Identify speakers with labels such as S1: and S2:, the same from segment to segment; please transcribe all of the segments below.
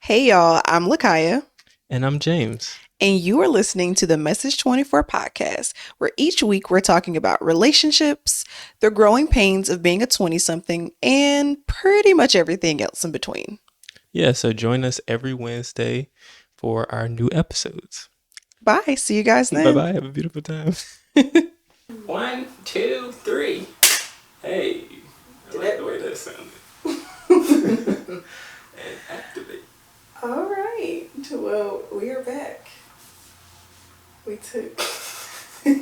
S1: Hey y'all, I'm Lakhia,
S2: And I'm James.
S1: and you are listening to the Message 24 podcast, where each week we're talking about relationships, the growing pains of being a 20 something, and pretty much everything else in between.
S2: Yeah, so join us every Wednesday for our new episodes.
S1: Bye. See you guys
S2: Bye
S1: then.
S2: bye. Have a beautiful time. One, two, three. Hey, I like the way that sounded. And activate.
S1: All right. Well, we are back. We took. We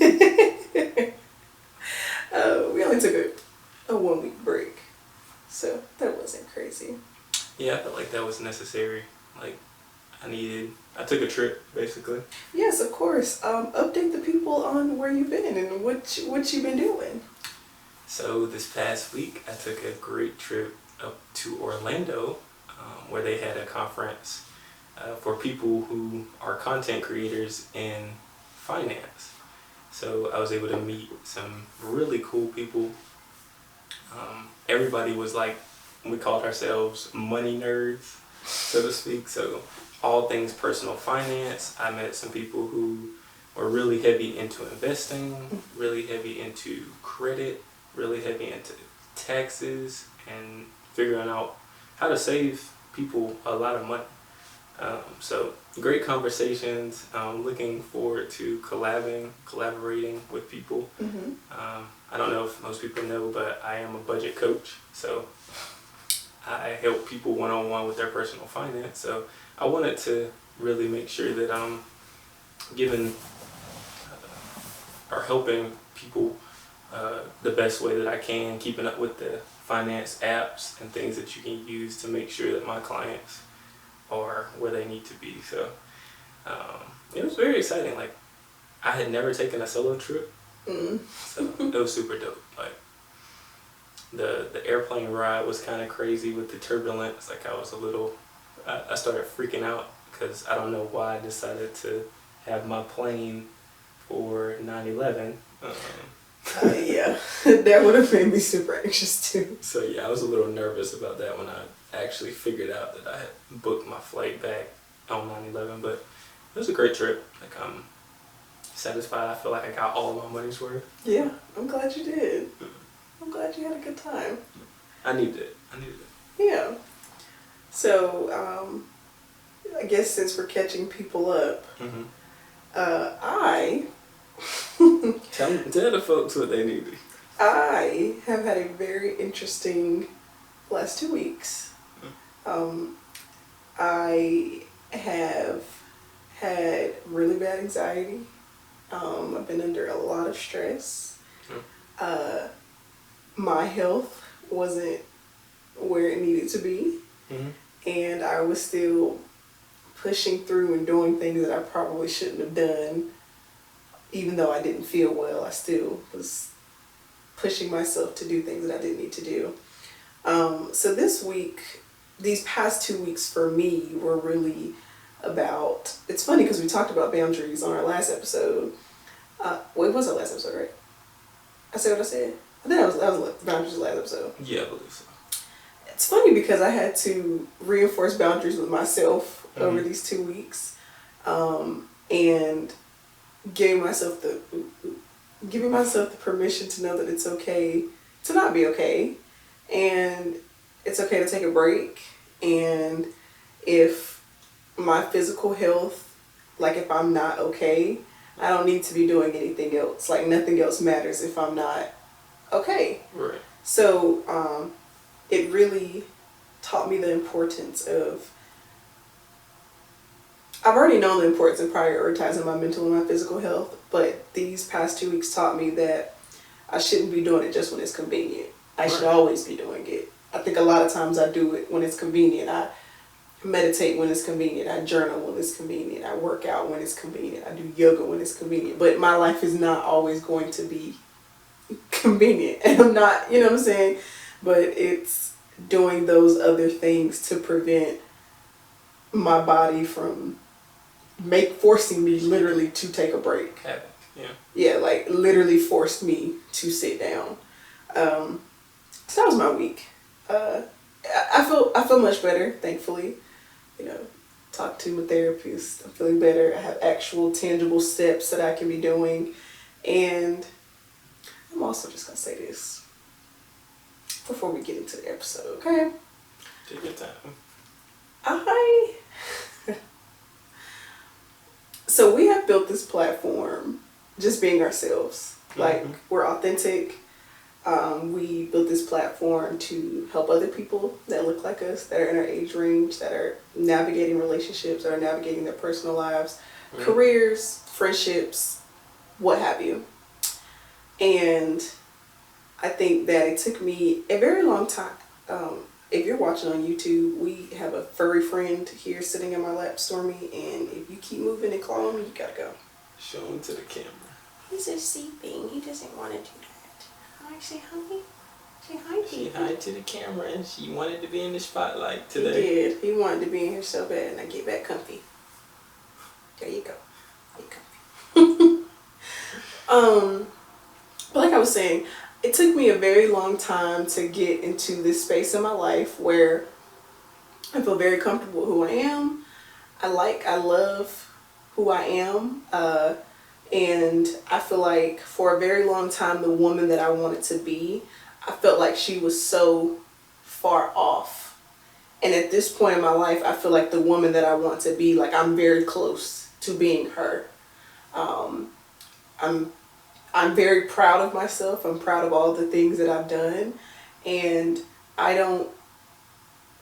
S1: only took a 1 week break, so that wasn't crazy.
S2: Yeah, I felt like that was necessary. Like, I took a trip, basically.
S1: Yes, of course. Update the people on where you've been and what you've been doing.
S2: So this past week, I took a great trip up to Orlando, where they had a conference for people who are content creators in finance. So I was able to meet some really cool people. Everybody was like, we called ourselves money nerds, so to speak. So all things personal finance. I met some people who were really heavy into investing, really heavy into credit, really heavy into taxes, and figuring out how to save people a lot of money. So great conversations. Looking forward to collaborating with people.
S1: Mm-hmm.
S2: I don't know if most people know, but I am a budget coach. So I help people one-on-one with their personal finance. So I wanted to really make sure that I'm giving or helping people the best way that I can, keeping up with the finance apps and things that you can use to make sure that my clients are where they need to be. So it was very exciting. Like, I had never taken a solo trip, so it was super dope. Like, the airplane ride was kind of crazy with the turbulence. Like, I started freaking out because I don't know why I decided to have my plane for 9/11.
S1: Yeah, that would have made me super anxious too.
S2: So yeah, I was a little nervous about that when I actually figured out that I had booked my flight back on 9/11. But it was a great trip. Like, I'm satisfied. I feel like I got all of my money's worth.
S1: Yeah, I'm glad you did. I'm glad you had a good time.
S2: I needed it.
S1: Yeah. So, I guess since we're catching people up,
S2: Mm-hmm.
S1: I
S2: Tell the folks what they need.
S1: I have had a very interesting last 2 weeks. I have had really bad anxiety. I've been under a lot of stress. Uh, my health wasn't where it needed to be,
S2: Mm-hmm.
S1: and I was still pushing through and doing things that I probably shouldn't have done. Even though I didn't feel well, I still was pushing myself to do things that I didn't need to do. So these past 2 weeks for me were really about, it's funny because we talked about boundaries on our last episode. It was our last episode, right? I said what I said? I think that was boundaries last episode.
S2: Yeah, I believe so.
S1: It's funny because I had to reinforce boundaries with myself over these 2 weeks. And giving myself the permission to know that it's okay to not be okay, and it's okay to take a break. And if my physical health, like if I'm not okay, I don't need to be doing anything else. Like, nothing else matters if I'm not okay.
S2: Right.
S1: So it really taught me the importance of, I've already known the importance of prioritizing my mental and my physical health, but these past 2 weeks taught me that I shouldn't be doing it just when it's convenient. I should always be doing it. I think a lot of times I do it when it's convenient. I meditate when it's convenient. I journal when it's convenient. I work out when it's convenient. I do yoga when it's convenient. But my life is not always going to be convenient. And I'm not, you know what I'm saying? But it's doing those other things to prevent my body from forcing me literally to take a break.
S2: Yeah.
S1: Yeah, like literally forced me to sit down. So that was my week. I feel much better, thankfully. talk to my therapist. I'm feeling better. I have actual tangible steps that I can be doing. And I'm also just going to say this before we get into the episode, okay?
S2: Take your time.
S1: So we have built this platform just being ourselves. Like, we're authentic. We built this platform to help other people that look like us, that are in our age range, that are navigating relationships, that are navigating their personal lives, careers, friendships, what have you. And I think that it took me a very long time. If you're watching on YouTube, we have a furry friend here sitting in my lap, Stormy, and if you keep moving and clawing me, you gotta go.
S2: Show him to the camera.
S1: He's just sleeping. He doesn't want to do that. Hi, say hi. Say hi, baby.
S2: Say hi to the camera, and she wanted to be in the spotlight today.
S1: He did. He wanted to be in here so bad, and I get back comfy. There you go. Get comfy. But like I was saying, it took me a very long time to get into this space in my life where I feel very comfortable with who I am. I love who I am. And I feel like for a very long time, the woman that I wanted to be, I felt like she was so far off. And at this point in my life, I feel like the woman that I want to be, like, I'm very close to being her. I'm very proud of myself. I'm proud of all the things that I've done. And I don't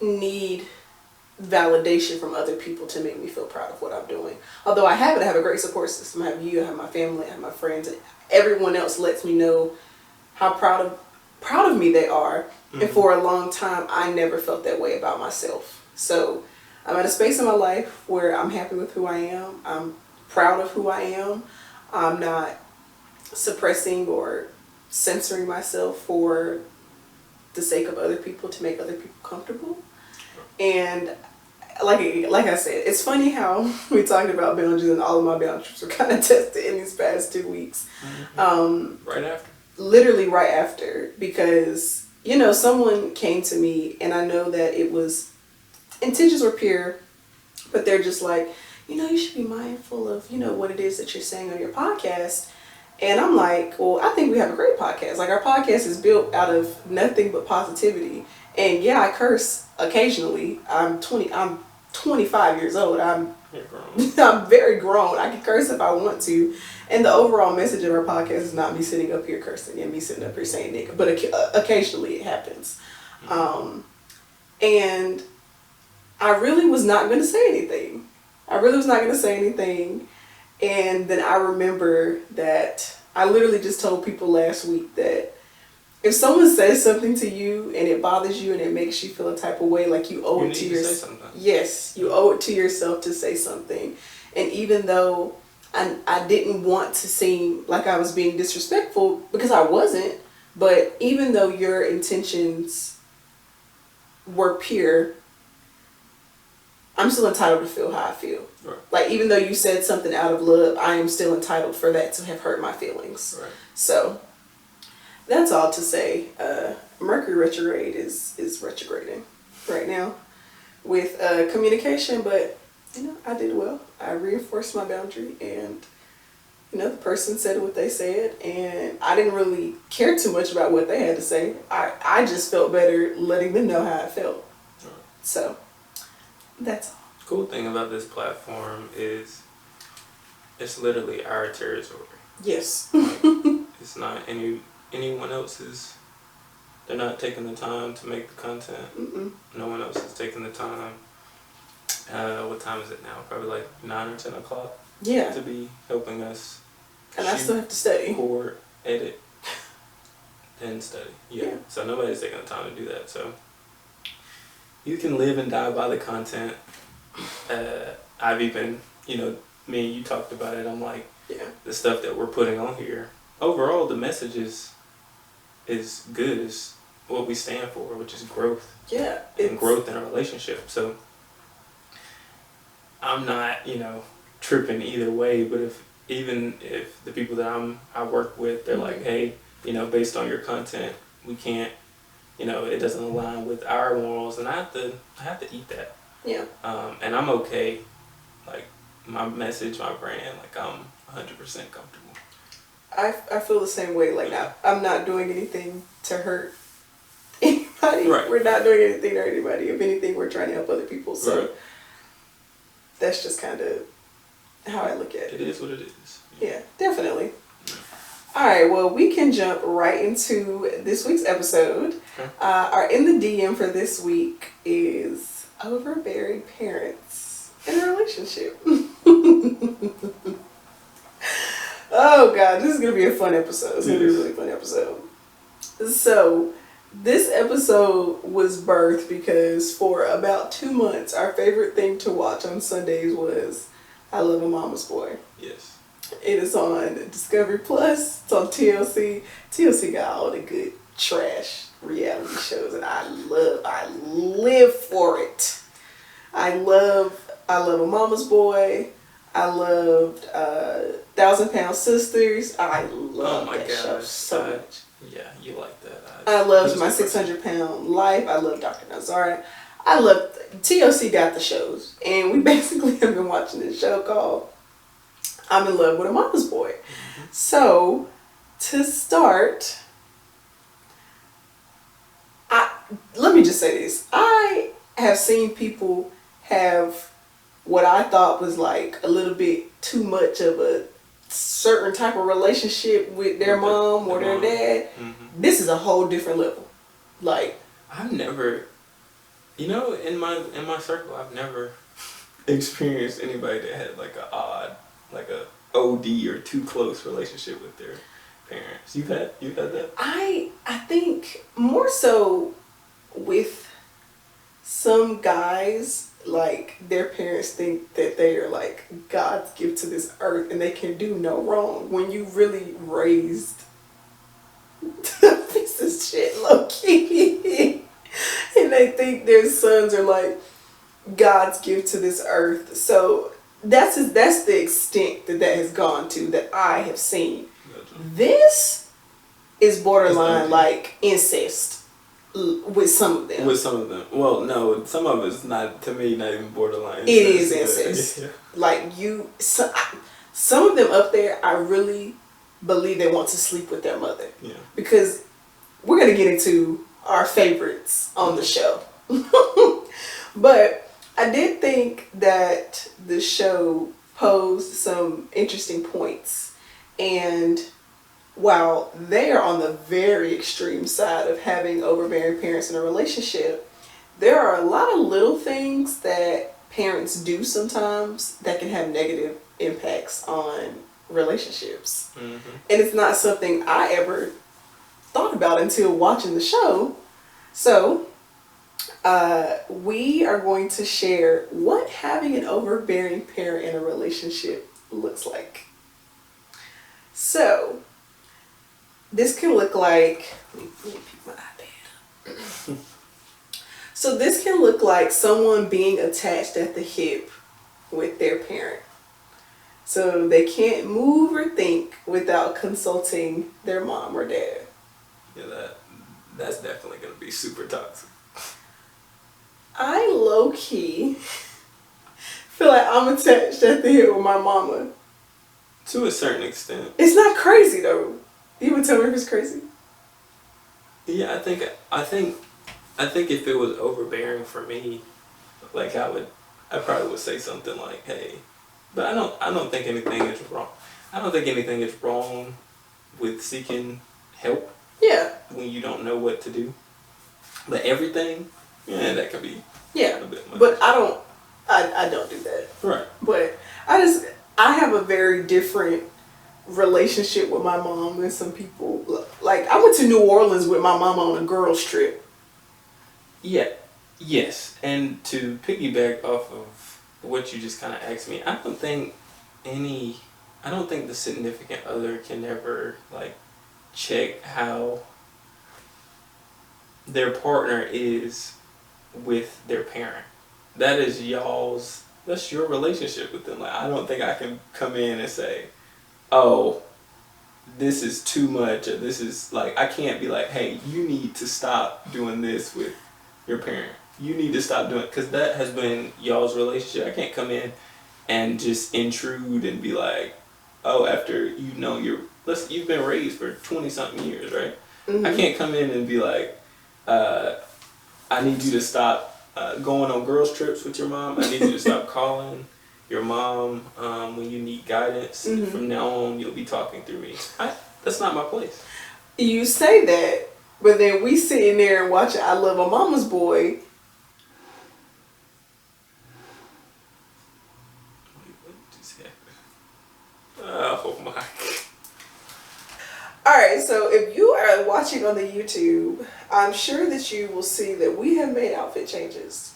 S1: need validation from other people to make me feel proud of what I'm doing. Although I have a great support system. I have you, I have my family, I have my friends. Everyone else lets me know how proud of me they are. And for a long time, I never felt that way about myself. So I'm at a space in my life where I'm happy with who I am. I'm proud of who I am. I'm not suppressing or censoring myself for the sake of other people, to make other people comfortable. And like I said, it's funny how we talked about boundaries, and all of my boundaries were kind of tested in these past 2 weeks.
S2: Right after?
S1: Literally right after, because, someone came to me, and I know that it was, intentions were pure, but they're just like, you should be mindful of, what it is that you're saying on your podcast. And I'm like, well, I think we have a great podcast. Like, our podcast is built out of nothing but positivity. And yeah, I curse occasionally. I'm 25 years old.
S2: You're grown.
S1: I'm very grown. I can curse if I want to. And the overall message of our podcast is not me sitting up here cursing and me sitting up here saying nigga, but occasionally it happens. And I really was not going to say anything. And then I remember that I literally just told people last week that if someone says something to you and it bothers you and it makes you feel a type of way, like, you owe it to yourself. Yes, you owe it to yourself to say something. And even though I didn't want to seem like I was being disrespectful, because I wasn't, but even though your intentions were pure, I'm still entitled to feel how I feel.
S2: Right.
S1: Like, even though you said something out of love, I am still entitled for that to have hurt my feelings.
S2: Right.
S1: So that's all to say. Mercury retrograde is retrograding right now with communication, but I did well. I reinforced my boundary, and the person said what they said, and I didn't really care too much about what they had to say. I just felt better letting them know how I felt.
S2: Right.
S1: So that's all.
S2: Cool thing about this platform is it's literally our territory.
S1: Yes.
S2: It's not anyone else's. They're not taking the time to make the content. No one else is taking the time. What time is it now? Probably like 9 or 10 o'clock.
S1: Yeah.
S2: To be helping us.
S1: And I still have to study.
S2: Record, edit, and study. Yeah. So nobody's taking the time to do that. So you can live and die by the content. I've even, me and you talked about it. I'm like, the stuff that we're putting on here, overall the message is good. Is what we stand for, which is growth.
S1: Yeah.
S2: And growth in a relationship. So I'm not, tripping either way, but even if the people that I work with, they're like, hey, based on your content, we can't, it doesn't align with our morals, and I have to eat that.
S1: Yeah.
S2: And I'm okay. Like, my message, my brand, like, I'm 100% comfortable.
S1: I feel the same way. Like, I'm not doing anything to hurt anybody.
S2: Right.
S1: We're not doing anything to hurt anybody. If anything, we're trying to help other people. So
S2: Right.
S1: that's just kind of how I look at it.
S2: It is what it is.
S1: Yeah, definitely. All right, well, we can jump right into this week's episode.
S2: Okay.
S1: Our in the DM for this week is overbearing parents in a relationship. Oh, God, this is going to be a fun episode. It's going to be a really fun episode. So, this episode was birthed because for about 2 months, our favorite thing to watch on Sundays was I Love a Mama's Boy.
S2: Yes.
S1: It is on Discovery Plus. It's on TLC. TLC got all the good trash reality shows, and I live for it. I love a Mama's Boy. I loved 1,000 Pound Sisters. I love that show so much.
S2: Yeah, you like that.
S1: I loved My 600 Pound Life. I love Dr. Nazar. I love TLC got the shows, and we basically have been watching this show called I'm in Love with a Mama's Boy. Mm-hmm. So, to start, let me just say this. I have seen people have what I thought was like a little bit too much of a certain type of relationship with their mom or their dad. Mm-hmm. This is a whole different level. Like,
S2: I've never, in my circle, I've never experienced anybody that had like a OD or too close relationship with their parents. You've had that?
S1: I think more so with some guys, like their parents think that they are like God's gift to this earth and they can do no wrong when you really raised a piece of shit low key. And they think their sons are like God's gift to this earth. So that's the extent that has gone to that I have seen. This is borderline like incest with some of them.
S2: With some of them. Well, no, some of it's not, to me, not even borderline
S1: incest. It is incest. Yeah. Like some of them up there, I really believe they want to sleep with their mother. Yeah. Because we're going to get into our favorites on the show. But I did think that the show posed some interesting points. And while they are on the very extreme side of having overbearing parents in a relationship, there are a lot of little things that parents do sometimes that can have negative impacts on relationships. Mm-hmm. And it's not something I ever thought about until watching the show. So we are going to share what having an overbearing parent in a relationship looks like. So, this can look like, let me pick my iPad. So this can look like someone being attached at the hip with their parent. So they can't move or think without consulting their mom or dad.
S2: Yeah, that's definitely going to be super toxic.
S1: I low-key feel like I'm attached at the hip with my mama.
S2: To a certain extent.
S1: It's not crazy though. You would tell me if it's crazy?
S2: Yeah, I think if it was overbearing for me, like I probably would say something like, "Hey," but I don't think anything is wrong. I don't think anything is wrong with seeking help.
S1: Yeah.
S2: When you don't know what to do. But everything, yeah, that could be a bit much.
S1: But I don't do that.
S2: Right.
S1: But I have a very different relationship with my mom than some people. Like, I went to New Orleans with my mama on a girls trip.
S2: Yeah. Yes. And to piggyback off of what you just kind of asked me, I don't think the significant other can ever like check how their partner is with their parent. That's your relationship with them. Like, I don't think I can come in and say, "Oh, this is too much," or this is like, I can't be like, "Hey, you need to stop doing this with your parent." you need to stop doing, because that has been y'all's relationship. I can't come in and just intrude and be like, oh, after you've been raised for 20 something years, right?
S1: Mm-hmm.
S2: I can't come in and be like, I need you to stop going on girls trips with your mom. I need you to stop calling your mom when you need guidance.
S1: Mm-hmm.
S2: From now on, you'll be talking through me. That's not my place.
S1: You say that, but then we sitting there and watching I Love My Mama's Boy.
S2: Wait, what just happened? Oh my.
S1: Alright, so if you are watching on the YouTube, I'm sure that you will see that we have made outfit changes.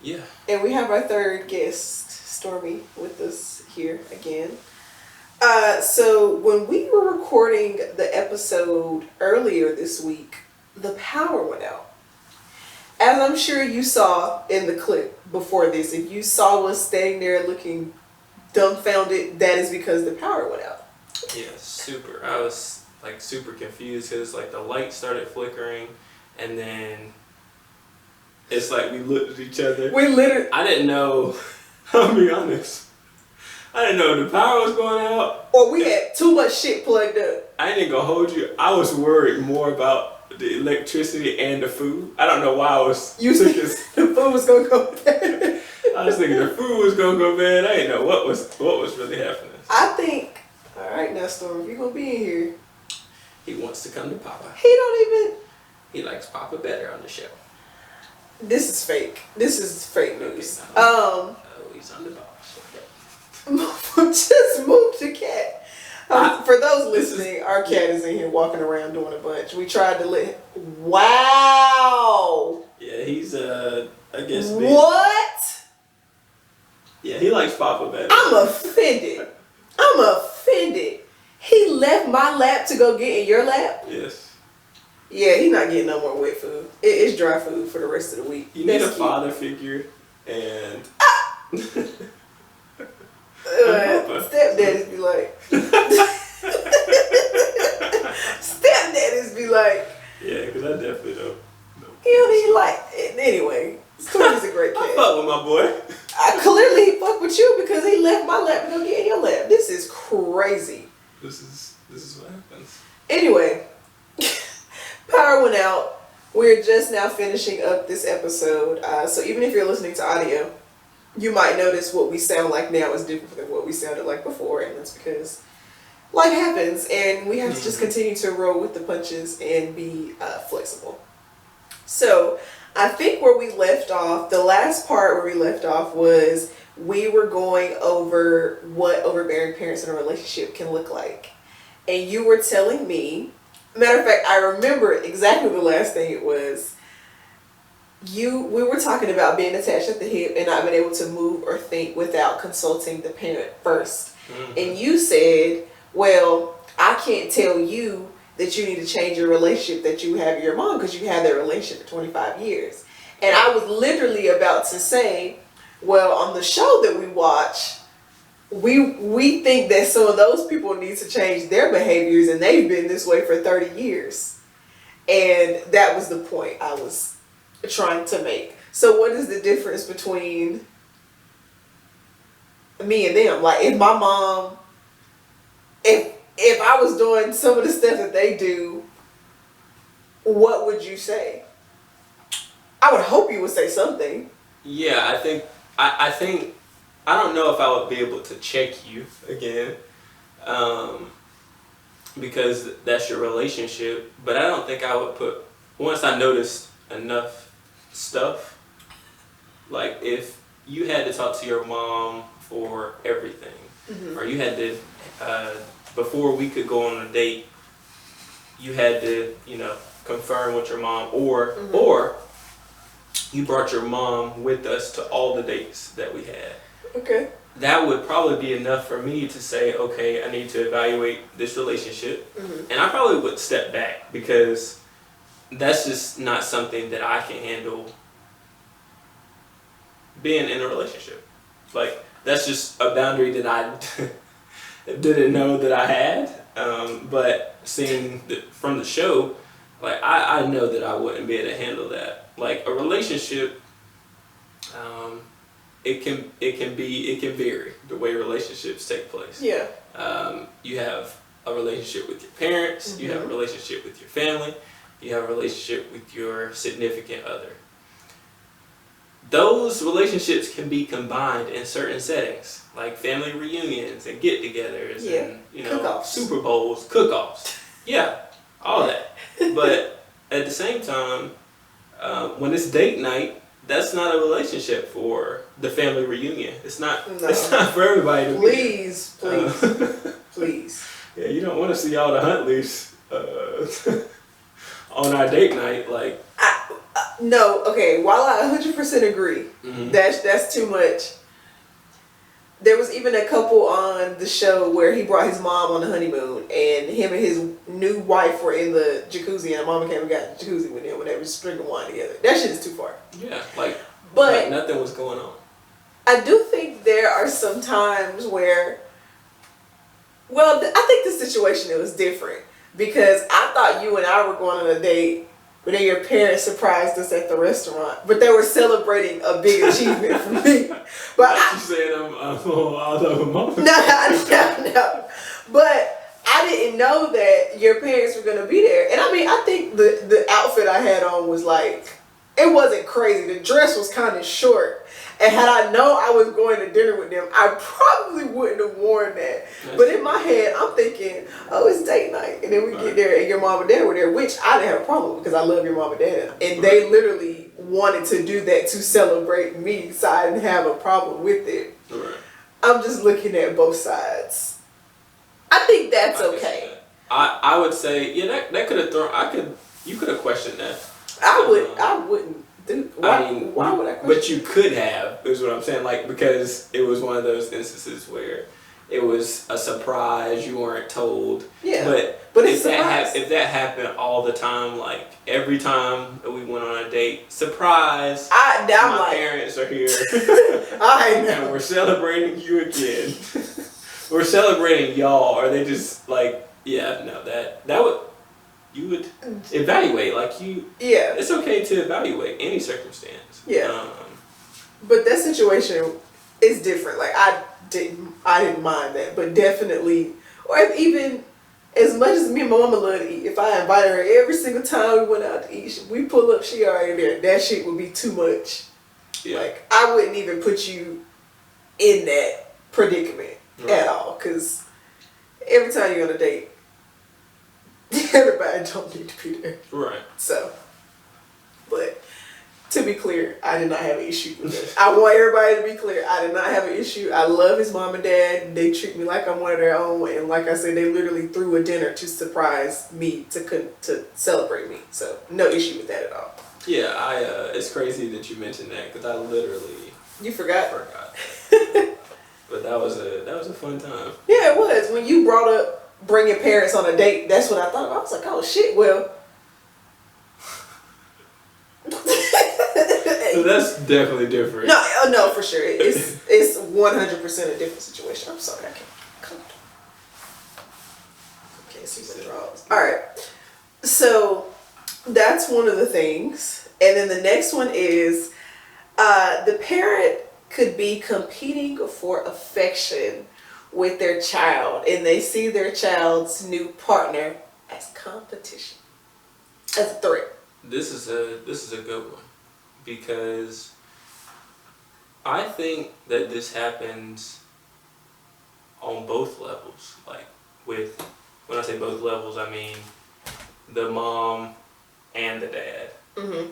S2: Yeah.
S1: And we have our third guest, Stormy, with us here again. So when we were recording the episode earlier this week, the power went out. As I'm sure you saw in the clip before this, if you saw us standing there looking dumbfounded, that is because the power went out.
S2: Yeah, super. I was like super confused because like the light started flickering, and then it's like we looked at each other. I didn't know. I'll be honest. I didn't know the power was going out.
S1: Or we had too much shit plugged up.
S2: I ain't gonna hold you. I was worried more about the electricity and the food. I don't know why I was.
S1: You thinking the food was gonna go bad?
S2: I was thinking the food was gonna go bad. I didn't know what was really happening.
S1: I think. All right, now Storm, if you're gonna be in here,
S2: He wants to come to Papa.
S1: he don't even.
S2: He likes Papa better on the show.
S1: This is fake. This is fake news.
S2: Okay, oh, he's on the box.
S1: Just move the cat. For those listening, our cat is in here walking around doing a bunch. We tried to let. Wow.
S2: Yeah, he's I guess. Big.
S1: What?
S2: Yeah, he likes Papa better.
S1: I'm offended. He left my lap to go get in your lap?
S2: Yes.
S1: Yeah, he's not getting no more wet food. It's dry food for the rest of the week.
S2: You need a father figure, and
S1: stepdaddies be like, stepdaddies be like,
S2: yeah, because I definitely don't.
S1: he don't even like. Anyway, Stormy's a great
S2: I
S1: cat.
S2: fuck with my boy.
S1: Clearly he fuck with you because he left my lap to go get in your lap. This is crazy.
S2: This is what happens.
S1: Anyway, power went out. We're just now finishing up this episode. So even if you're listening to audio, you might notice what we sound like now is different than what we sounded like before, and that's because life happens, and we have to just continue to roll with the punches and be flexible. So I think where we left off, the last part where we left off was we were going over what overbearing parents in a relationship can look like. And you were telling me, matter of fact, I remember exactly the last thing it was. We were talking about being attached at the hip and not being able to move or think without consulting the parent first. Mm-hmm. And you said, well, I can't tell you that you need to change your relationship that you have with your mom because you had that relationship for 25 years. And I was literally about to say, well, on the show that we watch, we think that some of those people need to change their behaviors and they've been this way for 30 years. And that was the point I was trying to make. So what is the difference between me and them? Like if my mom, if I was doing some of the stuff that they do, what would you say? I would hope you would say something.
S2: Yeah, I think I don't know if I would be able to check you again, because that's your relationship. But I don't think I would put, once I noticed enough stuff, like if you had to talk to your mom for everything, mm-hmm. or you had to, before we could go on a date, you had to, confirm with your mom, or mm-hmm. or you brought your mom with us to all the dates that we had.
S1: Okay.
S2: That would probably be enough for me to say, okay, I need to evaluate this relationship. Mm-hmm. And I probably would step back because that's just not something that I can handle being in a relationship. Like, that's just a boundary that I didn't know that I had. But seeing from the show, like, I know that I wouldn't be able to handle that. like a relationship, it can vary the way relationships take place.
S1: Yeah.
S2: You have a relationship with your parents, you have a relationship with your family, you have a relationship with your significant other. Those relationships can be combined in certain settings, like family reunions and get-togethers and
S1: cook-offs.
S2: Super Bowls, cook-offs. Yeah, all that. But at the same time, when it's date night, that's not a relationship for the family reunion. It's not. No. It's not for everybody.
S1: Please. Please.
S2: Yeah, you don't want to see all the Huntleys on our date night, like.
S1: No, okay, while I 100% agree, that's too much. There was even a couple on the show where he brought his mom on the honeymoon, and him and his new wife were in the jacuzzi, and mama came and got the jacuzzi with him when they were just drinking wine together. That shit is too far.
S2: Yeah,
S1: but
S2: like nothing was going on.
S1: I do think there are some times where, well, I think the situation, it was different, because I thought you and I were going on a date. But then your parents surprised us at the restaurant. But they were celebrating a big achievement for me. But
S2: you saying I'm all over mom.
S1: No. But I didn't know that your parents were going to be there. And I mean, I think the outfit I had on was like, it wasn't crazy. The dress was kind of short. And had I known I was going to dinner with them, I probably wouldn't have worn that. But in my head, I'm thinking, oh, it's date night. And then we get there and your mom and dad were there, which I didn't have a problem with because I love your mom and dad. And they literally wanted to do that to celebrate me, so I didn't have a problem with it.
S2: Right.
S1: I'm just looking at both sides. I think that's okay.
S2: I would say, yeah, that could have you could have questioned that.
S1: I wouldn't. Why would I question?
S2: But you could have, is what I'm saying, like, because it was one of those instances where it was a surprise, you weren't told. Yeah. But if that happened all the time, like every time we went on a date, surprise, my parents are here. I know. And we're celebrating you again. We're celebrating y'all. Are they just like, yeah, no, that would. You would evaluate, like you. Yeah. It's okay to evaluate any circumstance.
S1: Yeah. But that situation is different. Like I didn't mind that, but definitely, or even as much as me and my mama love to eat, if I invited her every single time we went out to eat, we pull up, she already there. That shit would be too much. Yeah. Like I wouldn't even put you in that predicament at all, because every time you're on a date, everybody don't need to be there. Right. So, but to be clear, I did not have an issue with it. I want everybody to be clear. I did not have an issue. I love his mom and dad. They treat me like I'm one of their own. And like I said, they literally threw a dinner to surprise me, to celebrate me. So, no issue with that at all.
S2: Yeah, it's crazy that you mentioned that, because I literally...
S1: You forgot?
S2: But that was a fun time.
S1: Yeah, it was. When you brought up bringing parents on a date, that's what I thought. I was like, oh shit, well.
S2: So that's definitely different.
S1: No, for sure. It's 100% a different situation. I'm sorry, I can't see my drawers. Alright. So that's one of the things. And then the next one is the parent could be competing for affection with their child, and they see their child's new partner as competition, as a threat.
S2: This is a good one, because I think that this happens on both levels. Like when I say both levels, I mean the mom and the dad. Mm-hmm.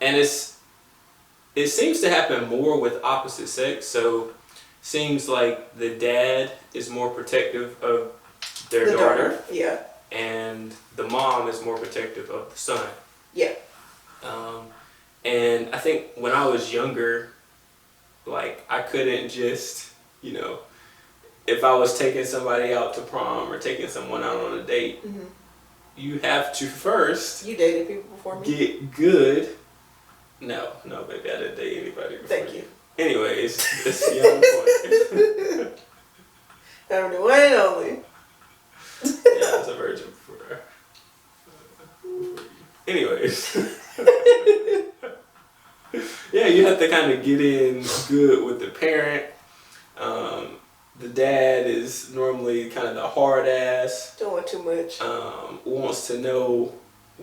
S2: And it seems to happen more with opposite sex. So seems like the dad is more protective of their daughter. Yeah. And the mom is more protective of the son. Yeah. And I think when I was younger, like I couldn't just, if I was taking somebody out to prom or taking someone out on a date, you have to first...
S1: You dated people before me?
S2: Get good. No, baby, I didn't date anybody before.
S1: Thank you.
S2: Anyways, this young point.
S1: I'm the one and only.
S2: Yeah, I was a virgin before you. Anyways. get in good with the parent. The dad is normally kind of the hard ass.
S1: Doing too much.
S2: Wants to know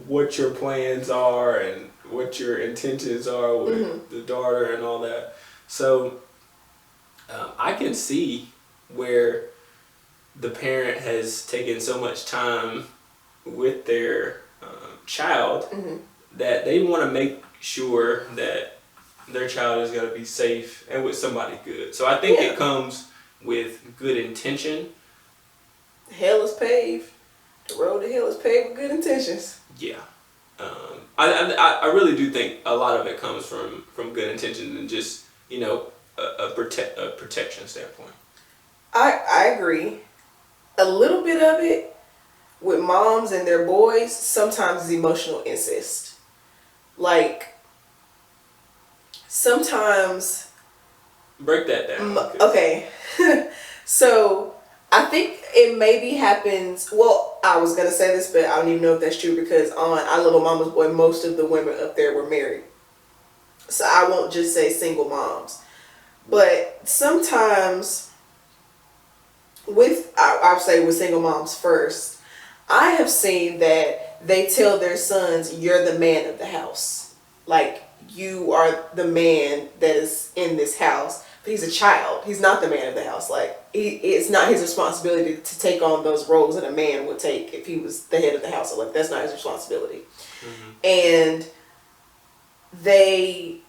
S2: what your plans are and what your intentions are with the daughter and all that. So I can see where the parent has taken so much time with their child that they want to make sure that their child is going to be safe and with somebody good. So I think it comes with good intention.
S1: Hell is paved. The road to hell is paved with good intentions.
S2: Yeah. I really do think a lot of it comes from good intentions and just, a protection standpoint.
S1: I agree. A little bit of it with moms and their boys sometimes is emotional incest. Like, sometimes...
S2: Break that down.
S1: Okay. So, I think it maybe happens... Well, I was going to say this, but I don't even know if that's true because on I Love a Mama's Boy, most of the women up there were married. So, I won't just say single moms. But sometimes... I'll say with single moms first, I have seen that they tell their sons, you're the man of the house. Like, you are the man that is in this house. But he's a child. He's not the man of the house. Like, it's not his responsibility to take on those roles that a man would take if he was the head of the house. Like, that's not his responsibility. And they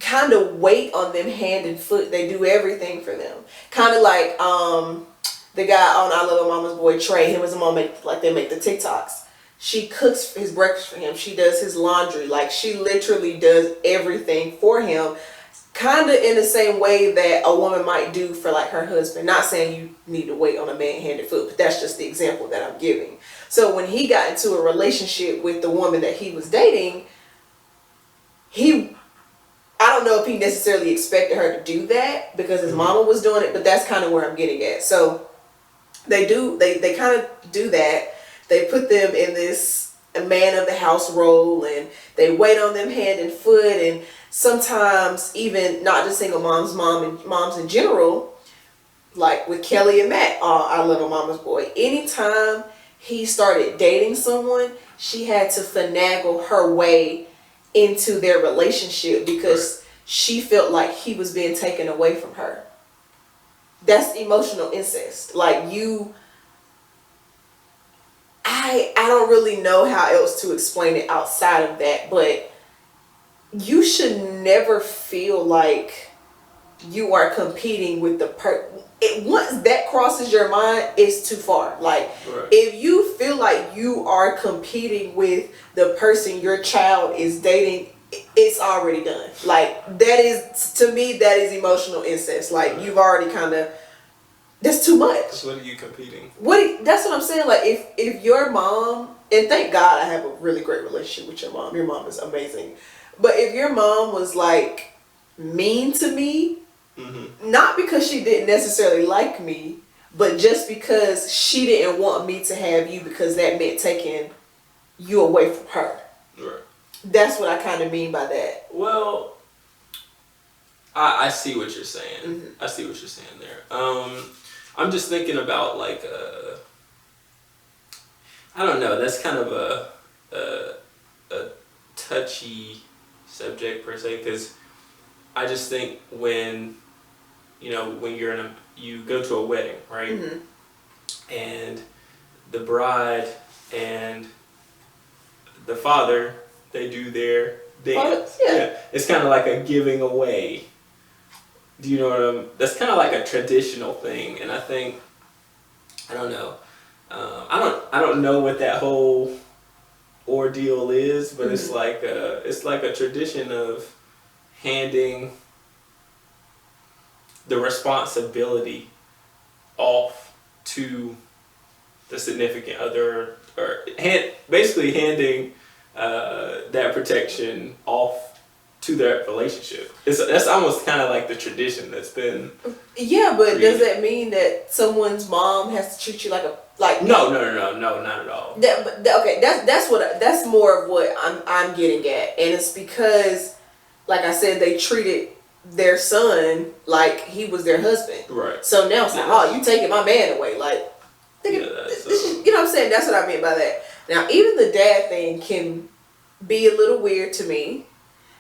S1: kind of wait on them hand and foot. They do everything for them. Kind of like the guy on I Love a Mama's Boy, Trey. Him and his mom they make the TikToks. She cooks his breakfast for him. She does his laundry. Like, she literally does everything for him. Kind of in the same way that a woman might do for like her husband. Not saying you need to wait on a man hand and foot, but that's just the example that I'm giving. So when he got into a relationship with the woman that he was dating, I don't know if he necessarily expected her to do that because his mama was doing it, but that's kind of where I'm getting at. So they kind of do that. They put them in this man of the house role and they wait on them hand and foot, and sometimes even not just single moms in general, like with Kelly and Matt, I Love a Mama's Boy. Anytime he started dating someone, she had to finagle her way into their relationship because she felt like he was being taken away from her. That's emotional incest. Like, I don't really know how else to explain it outside of that, but you should never feel like you are competing with the once that crosses your mind, it's too far. Like, if you feel like you are competing with the person your child is dating, it's already done. Like, that is, to me, that is emotional incest. Like, you've already kind of, that's too much.
S2: So what are you competing?
S1: That's what I'm saying. Like, if your mom, and thank God I have a really great relationship with your mom is amazing. But if your mom was like mean to me, not because she didn't necessarily like me, but just because she didn't want me to have you because that meant taking you away from her.
S2: Right.
S1: That's what I kind of mean by that.
S2: Well, I see what you're saying. I see what you're saying there. I'm just thinking about like I don't know. That's kind of a touchy subject per se, because I just think when you go to a wedding, right? And the bride and the father, they do their dance. Yeah. It's kind of like a giving away. Do you know what that's kind of like a traditional thing, and I think, I don't know. I don't know what that whole ordeal is, but it's like a tradition of handing the responsibility off to the significant other, or basically handing that protection off to that relationship. That's almost kind of like the tradition that's been. Yeah,
S1: but created. Does that mean that someone's mom has to treat you like
S2: No, not at all.
S1: Okay, that's more of what I'm getting at, and it's because like I said, they treated their son like he was their husband.
S2: Right.
S1: So now it's like, oh, you taking my man away. Like,
S2: Yeah,
S1: this is, you know what I'm saying? That's what I meant by that. Now, even the dad thing can be a little weird to me.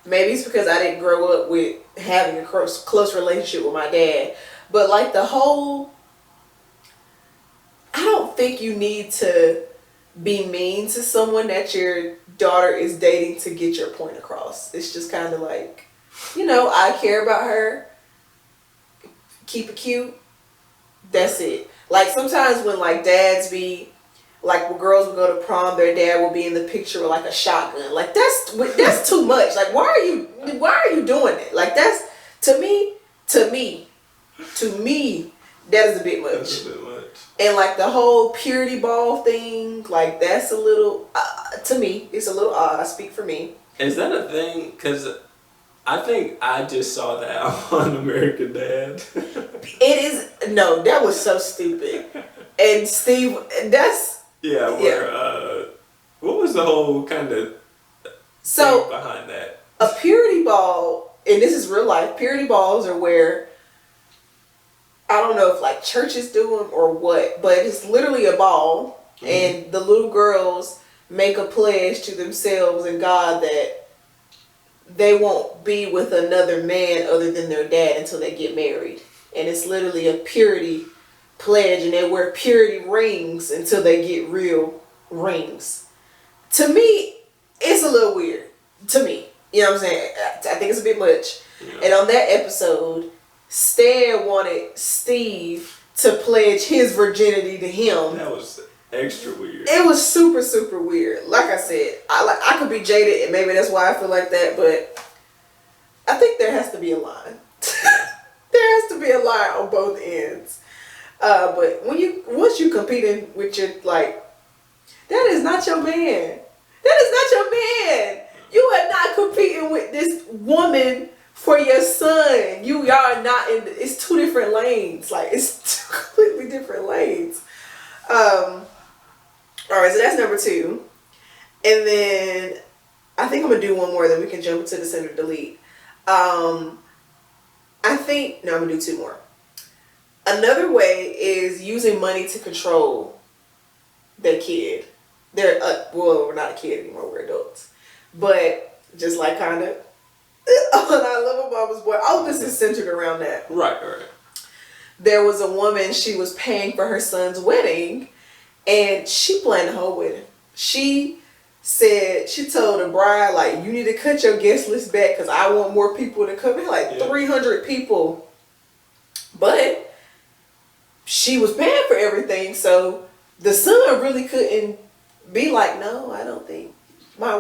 S1: Maybe it's because I didn't grow up with having a close relationship with my dad. But like the whole, I don't think you need to be mean to someone that your daughter is dating to get your point across. It's just kind of like, you know, I care about her. Keep it cute. That's it. Like sometimes when like dads be, like when girls would go to prom, their dad will be in the picture with like a shotgun. Like that's too much. Like why are you doing it? Like that's to me, that is a bit much.
S2: That's a bit much.
S1: And like the whole purity ball thing, like that's a little, to me, it's a little odd. I speak for me.
S2: Is that a thing? Because I think I just saw that on American Dad.
S1: It is, no, that was so stupid. And Steve, that's...
S2: Yeah, what was the whole kind of thing behind that?
S1: A purity ball, and this is real life, purity balls are where, I don't know if like churches do them or what, but it's literally a ball, and the little girls make a pledge to themselves and God that they won't be with another man other than their dad until they get married. And it's literally a purity pledge, and they wear purity rings until they get real rings. To me, it's a little weird. To me. You know what I'm saying? I think it's a bit much. Yeah. And on that episode, Stan wanted Steve to pledge his virginity to him.
S2: That was extra weird.
S1: It was super, super weird. Like I said, I could be jaded, and maybe that's why I feel like that, but I think there has to be a line. There has to be a line on both ends. But once you competing with your, like, that is not your man. That is not your man. You are not competing with this woman for your son. Y'all are not in, it's two different lanes. Like, it's two completely different lanes. Alright, so that's number 2. And then, I think I'm going to do one more, then we can jump into the center delete. I'm going to do 2 more. Another way is using money to control their kid. They're, well, we're not a kid anymore, we're adults. But, just like kind of, I love a mama's boy. All this is centered around that.
S2: Right.
S1: There was a woman, she was paying for her son's wedding, and she planned the whole wedding. She said, she told the bride, like, you need to cut your guest list back because I want more people to come in, like 300 people. But she was paying for everything, so the son really couldn't be like, no, I don't think my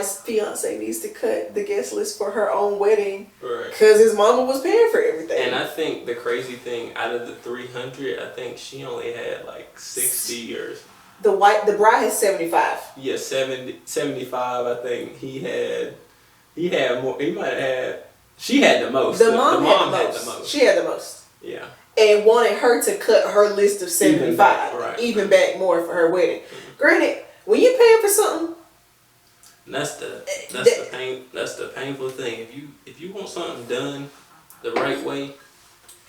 S1: fiance needs to cut the guest list for her own wedding, because his mama was paying for everything.
S2: And I think the crazy thing, out of the 300, I think she only had like 60 or...
S1: The bride had 75.
S2: Yeah, 75. I think he had more. He might have had. She had the most.
S1: The mom had the most. She had the most.
S2: Yeah.
S1: And wanted her to cut her list of 75, even back more for her wedding. Mm-hmm. Granted, when you're paying for something,
S2: that's the painful thing. If you want something done the right way,
S1: you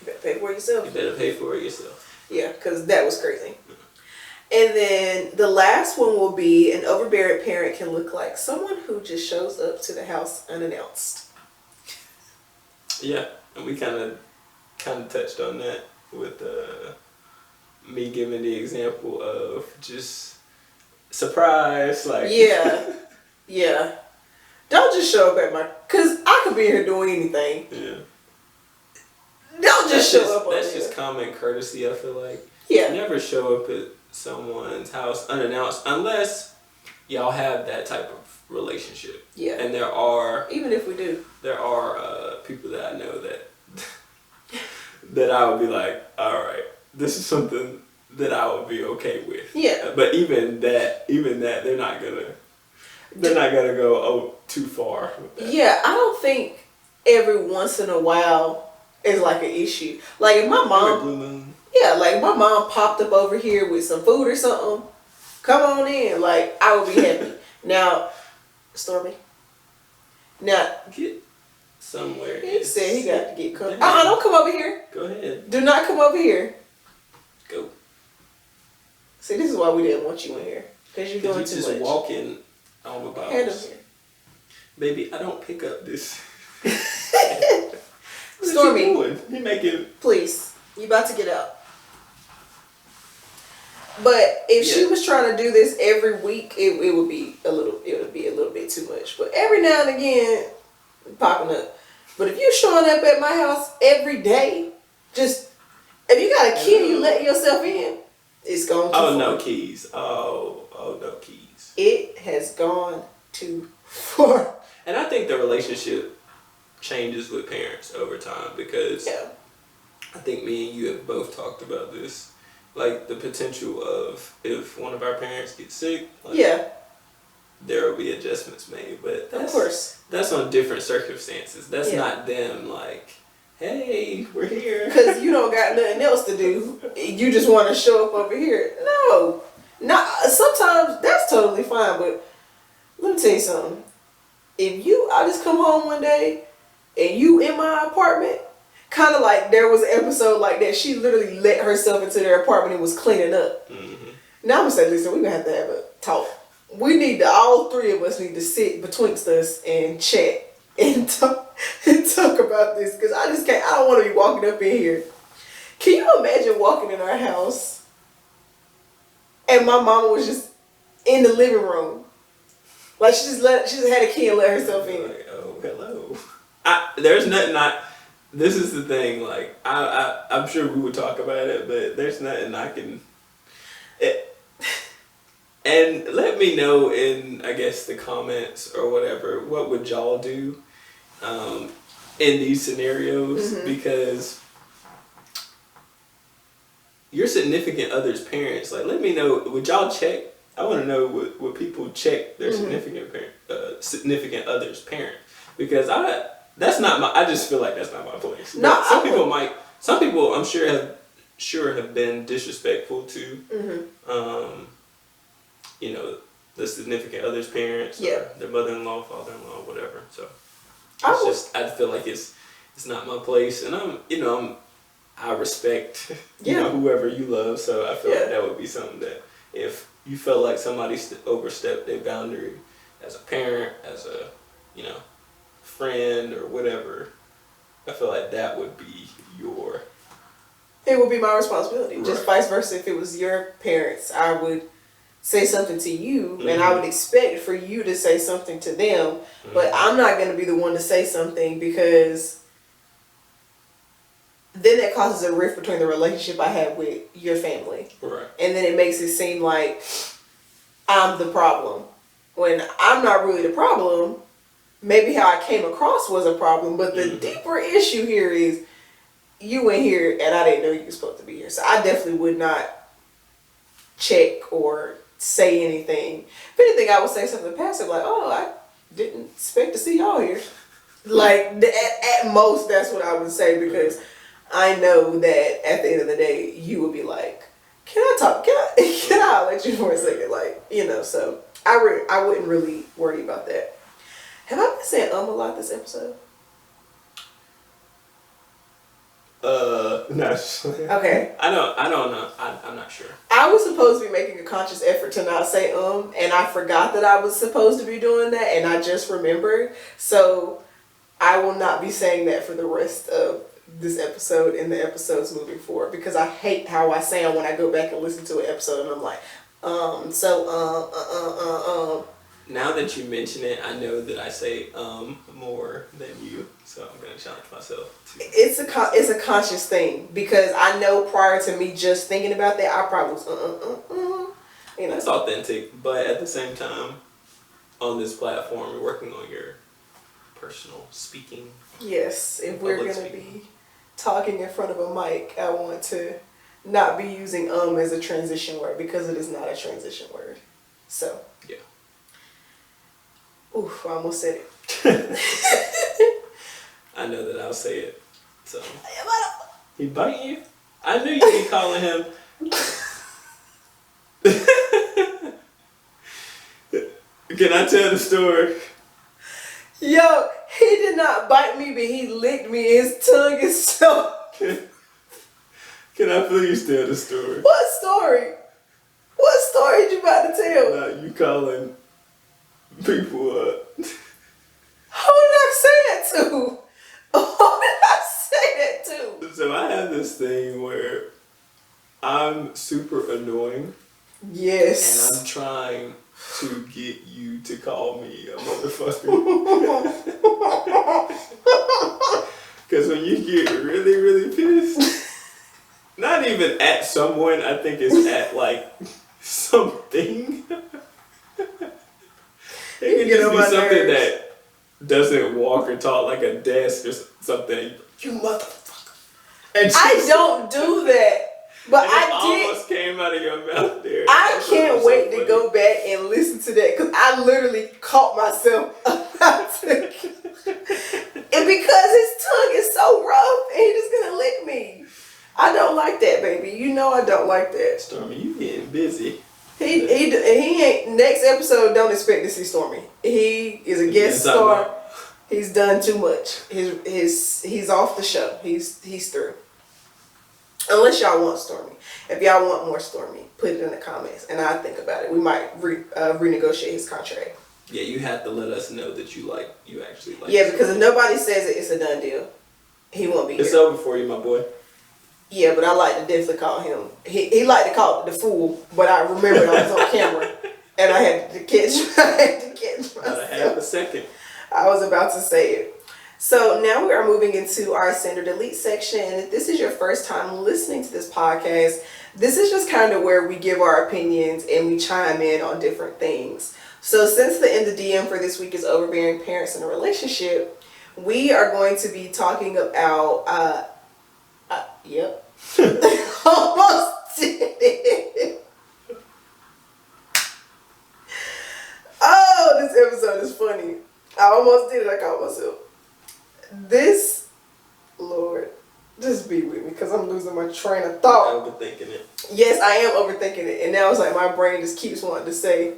S1: better pay for it yourself.
S2: You better pay for it yourself.
S1: Yeah, because that was crazy. And then the last one will be, an overbearing parent can look like someone who just shows up to the house unannounced.
S2: Yeah, and we kind of touched on that with me giving the example of just surprise, like... Yeah. Don't
S1: just show up at my... Because I could be here doing anything.
S2: Yeah.
S1: Don't just show up on
S2: That's just common courtesy, I feel like.
S1: Yeah.
S2: Never show up at someone's house unannounced unless y'all have that type of relationship.
S1: Yeah.
S2: And there are...
S1: Even if we do.
S2: There are people that I know that... that I would be like, alright, this is something that I would be okay with.
S1: Yeah.
S2: But even that, they're not gonna go too far with that.
S1: Yeah, I don't think every once in a while is like an issue. Like if my mom,
S2: Blue Moon.
S1: Yeah, like my mom popped up over here with some food or something, come on in. Like I would be happy. Now, Stormy. Now,
S2: Get somewhere.
S1: he said he got to get cooked.
S2: Dang.
S1: Don't come over here.
S2: Go ahead.
S1: Do not come over here.
S2: Go.
S1: See, this is why we didn't want you in here. Because you're doing too much.
S2: Just walking on the bowels.
S1: Head him here.
S2: Baby, I don't pick up this.
S1: Stormy.
S2: You making...
S1: Please. You about to get out. But if she was trying to do this every week, it would be a little bit too much. But every now and again, popping up. But if you're showing up at my house every day, just if you got a key, you let yourself in. It's gone too far.
S2: Oh, no keys. Oh, no keys.
S1: It has gone too far.
S2: And I think the relationship changes with parents over time because I think me and you have both talked about this. Like the potential of if one of our parents gets sick, there will be adjustments made. But
S1: of course,
S2: that's on different circumstances. That's not them like, hey, we're here.
S1: Because you don't got nothing else to do. You just want to show up over here. No. Not sometimes that's totally fine, but let me tell you something. If I just come home one day and you in my apartment, kind of like there was an episode like that. She literally let herself into their apartment and was cleaning up.
S2: Mm-hmm.
S1: Now I'm gonna say, listen, we're gonna have to have a talk. We need to, all three of us need to sit betwixt us and chat and talk about this because I just can't. I don't want to be walking up in here. Can you imagine walking in our house and my mama was just in the living room, like she just had a key and let herself in.
S2: Like, oh, hello. There's nothing this is the thing, like, I'm sure we would talk about it, but there's nothing I can... And let me know in, I guess, the comments or whatever, what would y'all do in these scenarios? Mm-hmm. Because your significant other's parents, like, let me know, would y'all check? I want to know what people check their significant other's parents. Because I just feel like that's not my place.
S1: No,
S2: some people I'm sure have been disrespectful to, the significant other's parents, or their mother-in-law, father-in-law, whatever. So I feel like it's not my place, and I respect whoever you love. So I feel like that would be something that if you felt like somebody overstepped their boundary as a parent, as a friend or whatever, I feel like that would be
S1: it would be my responsibility. Right. Just vice versa. If it was your parents, I would say something to you, and I would expect for you to say something to them, but I'm not going to be the one to say something because then that causes a rift between the relationship I have with your family.
S2: Right.
S1: And then it makes it seem like I'm the problem when I'm not really the problem. Maybe how I came across was a problem, but the deeper issue here is you went here and I didn't know you were supposed to be here. So I definitely would not check or say anything. If anything, I would say something passive like, oh, I didn't expect to see y'all here. Like, at most, that's what I would say because I know that at the end of the day, you would be like, can I talk? Can I let you for a second? Like, so I wouldn't really worry about that. Have I been saying a lot this episode?
S2: No.
S1: Okay.
S2: I don't know. I'm not sure.
S1: I was supposed to be making a conscious effort to not say and I forgot that I was supposed to be doing that, and I just remembered. So I will not be saying that for the rest of this episode and the episodes moving forward because I hate how I sound when I go back and listen to an episode and I'm like,
S2: Now that you mention it, I know that I say more than you, so I'm gonna challenge myself to.
S1: It's a conscious thing because I know prior to me just thinking about that, I probably was
S2: It's authentic, but at the same time, on this platform, we're working on your personal speaking.
S1: Yes, if we're gonna be talking in front of a mic, I want to not be using as a transition word because it is not a transition word. So.
S2: Yeah.
S1: Oof, I almost said it.
S2: I know that I'll say it. So. He biting you? I knew you'd be calling him. Can I tell the story?
S1: Yo, he did not bite me, but he licked me. His tongue is so...
S2: Can I please tell the story?
S1: What story? What story you about to tell?
S2: Now you calling people up.
S1: Who did I say that to? Who did I say that to?
S2: So I have this thing where I'm super annoying.
S1: Yes.
S2: And I'm trying to get you to call me a motherfucker. Because when you get really, really pissed, not even at someone, I think it's at like something. It can just be something that doesn't walk or talk, like a desk or something. You motherfucker. And
S1: I don't do that. But I did.
S2: Almost came out of your mouth there.
S1: I can't wait to go back and listen to that because I literally caught myself about to. And because his tongue is so rough and he's just gonna lick me. I don't like that, baby. You know I don't like that.
S2: Stormy, you getting busy.
S1: He ain't. Next episode, don't expect to see Stormy. He is a guest star. He's done too much. He's off the show. He's through. Unless y'all want Stormy. If y'all want more Stormy, put it in the comments and I'll think about it. We might renegotiate his contract.
S2: Yeah, you have to let us know that you actually like.
S1: Yeah, because if nobody says it, it's a done deal. He won't be here.
S2: It's over for you, my boy.
S1: Yeah, but I like to definitely call him. He liked to call it the fool, but I remembered I was on camera and I had to catch myself.
S2: About a half a second.
S1: I was about to say it. So now we are moving into our standard delete section. And if this is your first time listening to this podcast, this is just kind of where we give our opinions and we chime in on different things. So since the end of DM for this week is overbearing parents in a relationship, we are going to be talking about, yep. Almost did it. Oh, this episode is funny. I almost did it. I caught myself. This, Lord, just be with me because I'm losing my train of thought.
S2: Overthinking it.
S1: Yes, I am overthinking it. And now it's like my brain just keeps wanting to say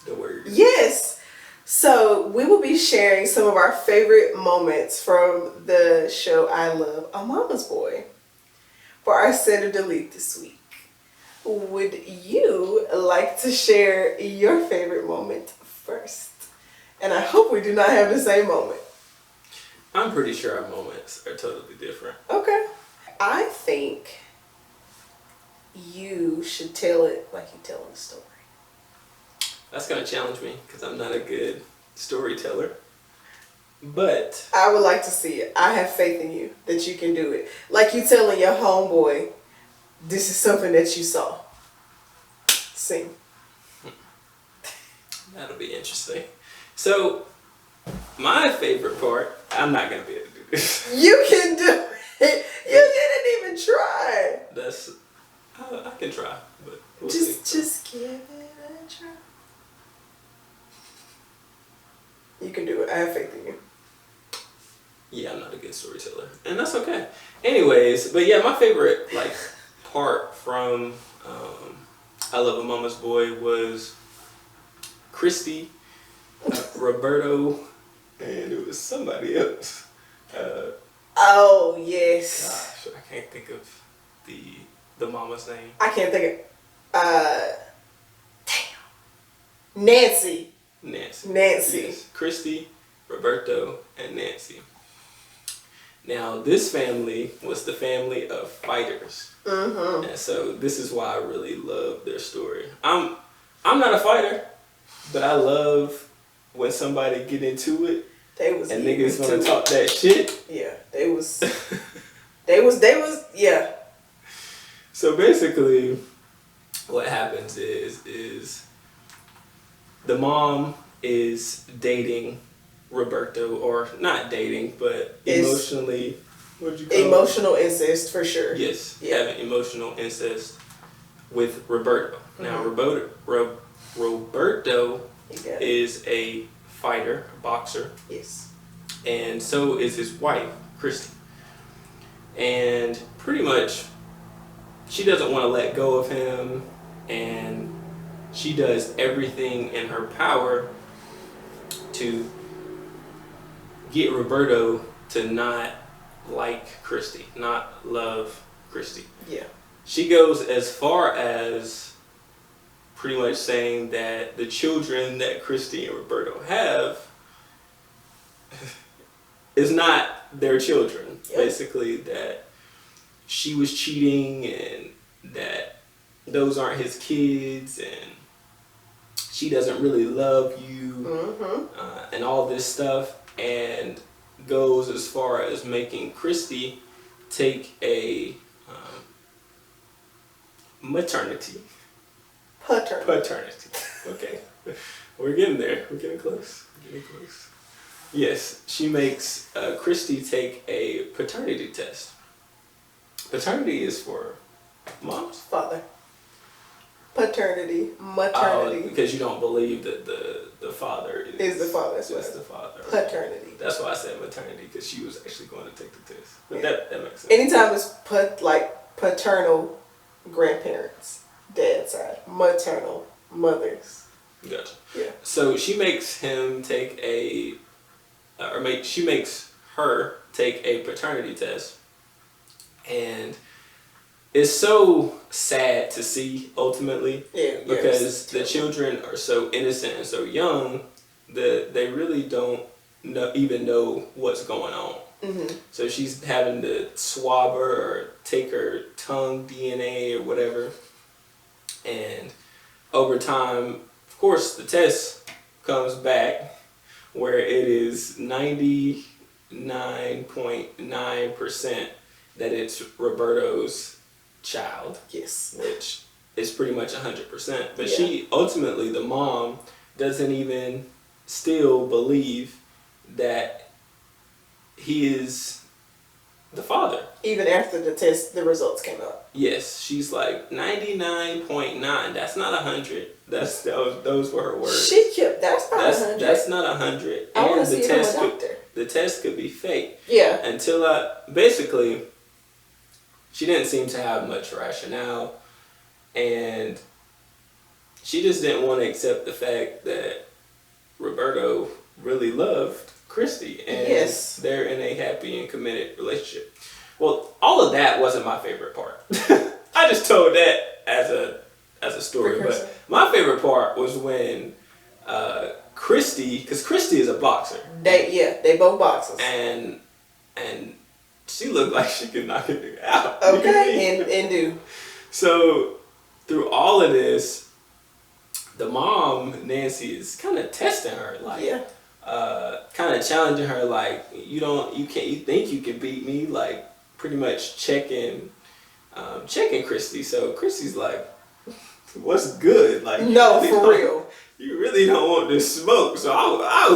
S2: the word.
S1: Yes. So we will be sharing some of our favorite moments from the show I Love, A Mama's Boy, for our Set or Delete this week. Would you like to share your favorite moment first? And I hope we do not have the same moment.
S2: I'm pretty sure our moments are totally different.
S1: Okay. I think you should tell it like you're telling a story.
S2: That's going to challenge me because I'm not a good storyteller. But
S1: I would like to see it. I have faith in you that you can do it. Like you telling your homeboy, this is something that you saw. Sing.
S2: That'll be interesting. So, my favorite part, I'm not going to be able to do this.
S1: You can do it. You didn't even try.
S2: I can try, but we'll
S1: just give it a try. You can do it. I have faith in you.
S2: Yeah, I'm not a good storyteller, and that's okay. Anyways, but yeah, my favorite part from I Love a Mama's Boy was Christy, Roberto, and it was somebody else.
S1: Oh yes.
S2: Gosh, I can't think of the mama's name.
S1: I can't think of. Damn. Nancy.
S2: Yes. Christy, Roberto, and Nancy. Now, this family was the family of fighters. Mm-hmm. And so this is why I really love their story. I'm not a fighter, but I love when somebody get into it and niggas want to talk that shit.
S1: Yeah, they was, yeah.
S2: So basically, what happens is the mom is dating Roberto, or not dating, but emotionally, what'd you call it?
S1: Emotional incest for sure.
S2: Yes, having emotional incest with Roberto. Mm-hmm. Now, Roberto is a fighter, a boxer.
S1: Yes.
S2: And so is his wife, Christy. And pretty much, she doesn't want to let go of him, and she does everything in her power to get Roberto to not like Christy, not love Christy.
S1: Yeah.
S2: She goes as far as pretty much saying that the children that Christy and Roberto have is not their children.
S1: Yep.
S2: Basically, that she was cheating and that those aren't his kids and she doesn't really love you, and all this stuff, and goes as far as making Christy take a paternity. Okay, we're getting there. We're getting close. Yes, she makes Christy take a paternity test. Paternity is for moms?
S1: Father. Paternity. Maternity.
S2: Because you don't believe that the father
S1: is the father. That's
S2: just the father.
S1: Paternity.
S2: That's why I said maternity, because she was actually going to take the test. But that makes sense.
S1: Anytime it's paternal grandparents, dad's side. Maternal mothers.
S2: Gotcha.
S1: Yeah.
S2: So she makes him take she makes her take a paternity test, and it's so sad to see ultimately, because the children are so innocent and so young that they really don't even know what's going on. So she's having to swab her or take her tongue DNA or whatever, and over time, of course, the test comes back where it is 99.9% that it's Roberto's child.
S1: Yes.
S2: Which is pretty much 100%. But she ultimately, the mom, doesn't even still believe that he is the father.
S1: Even after the results came out.
S2: Yes, she's like 99.9. That's not 100. Those were her words.
S1: That's not 100.
S2: That's not 100.
S1: I want to
S2: And
S1: see it from a doctor.
S2: The test could be fake.
S1: Yeah.
S2: Until basically, she didn't seem to have much rationale, and she just didn't want to accept the fact that Roberto really loved Christy, and they're in a happy and committed relationship. Well, all of that wasn't my favorite part. I just told that as a story, but my favorite part was when Christy, because Christy is a boxer.
S1: They both boxers.
S2: And she looked like she could knock it out.
S1: Okay, and do.
S2: So through all of this, the mom, Nancy, is kind of testing her, kind of challenging her, like, you think you can beat me, like pretty much checking Christy. So Christy's like, what's good? Like,
S1: no, for real.
S2: You really don't want this smoke. So I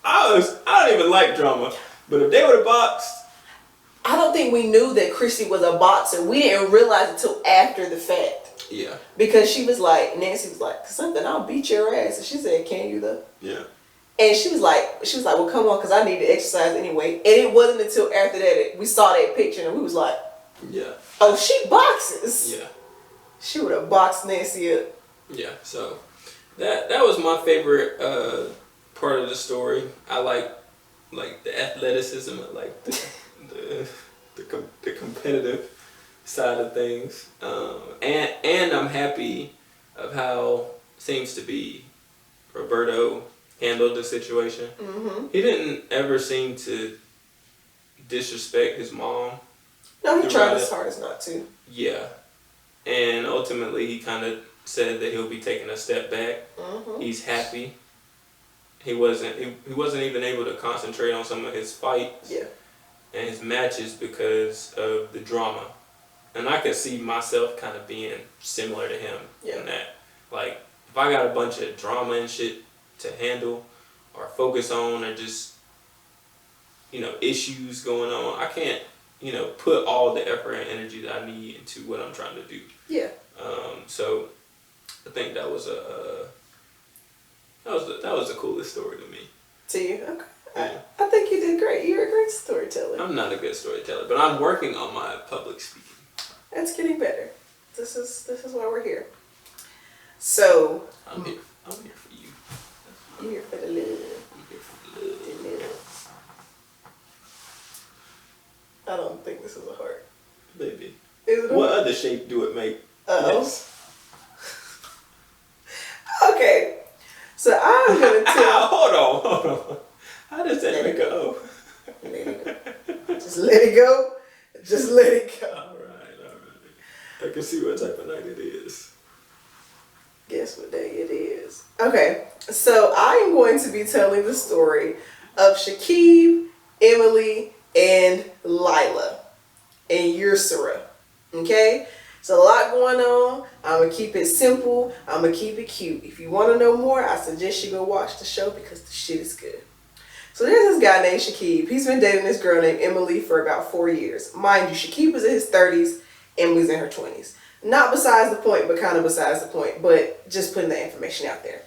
S2: don't even like drama, but if they would have boxed.
S1: I don't think we knew that Christy was a boxer. We didn't realize it until after the fact.
S2: Yeah. Because
S1: Nancy was like, something, I'll beat your ass. And she said, can you though?
S2: Yeah.
S1: And she was like, well, come on, because I need to exercise anyway. And it wasn't until after that we saw that picture and we was like,
S2: yeah.
S1: Oh, she boxes.
S2: Yeah.
S1: She would have boxed Nancy up.
S2: Yeah. So that was my favorite part of the story. I like the athleticism, I like the competitive side of things, and I'm happy of how seems to be Roberto handled the situation. He didn't ever seem to disrespect his mom.
S1: No, he tried his hardest not to.
S2: Yeah, and ultimately he kind of said that he'll be taking a step back. He's happy. He wasn't even able to concentrate on some of his fights and his matches because of the drama. And I could see myself kind of being similar to him in that. Like, if I got a bunch of drama and shit to handle or focus on, or just, issues going on, I can't, put all the effort and energy that I need into what I'm trying to do.
S1: Yeah.
S2: So I think that was the coolest story to me.
S1: To you? Okay.
S2: Yeah.
S1: I think you did great. You're a great storyteller.
S2: I'm not a good storyteller, but I'm working on my public speaking.
S1: That's getting better. This is why we're here. So
S2: I'm here for you.
S1: You're here for the love.
S2: I'm here for the love.
S1: I don't think this is a heart.
S2: Baby.
S1: Is it a
S2: What
S1: heart?
S2: other shape do it make?
S1: Uh-oh.
S2: Yes.
S1: Okay. So I'm going to tell...
S2: Hold on. How does that make a O?
S1: Let it go. Just let it go. Just let it go.
S2: Alright. I can see what type of night it is.
S1: Guess what day it is. Okay, so I am going to be telling the story of Shakib, Emily, and Lila, and Ursura. Okay? There's a lot going on. I'm going to keep it simple. I'm going to keep it cute. If you want to know more, I suggest you go watch the show because the shit is good. So there's this guy named Shakib. He's been dating this girl named Emily for about 4 years. Mind you, Shakib is in his 30s, Emily's in her 20s. Not besides the point, but kind of besides the point. But just putting the information out there.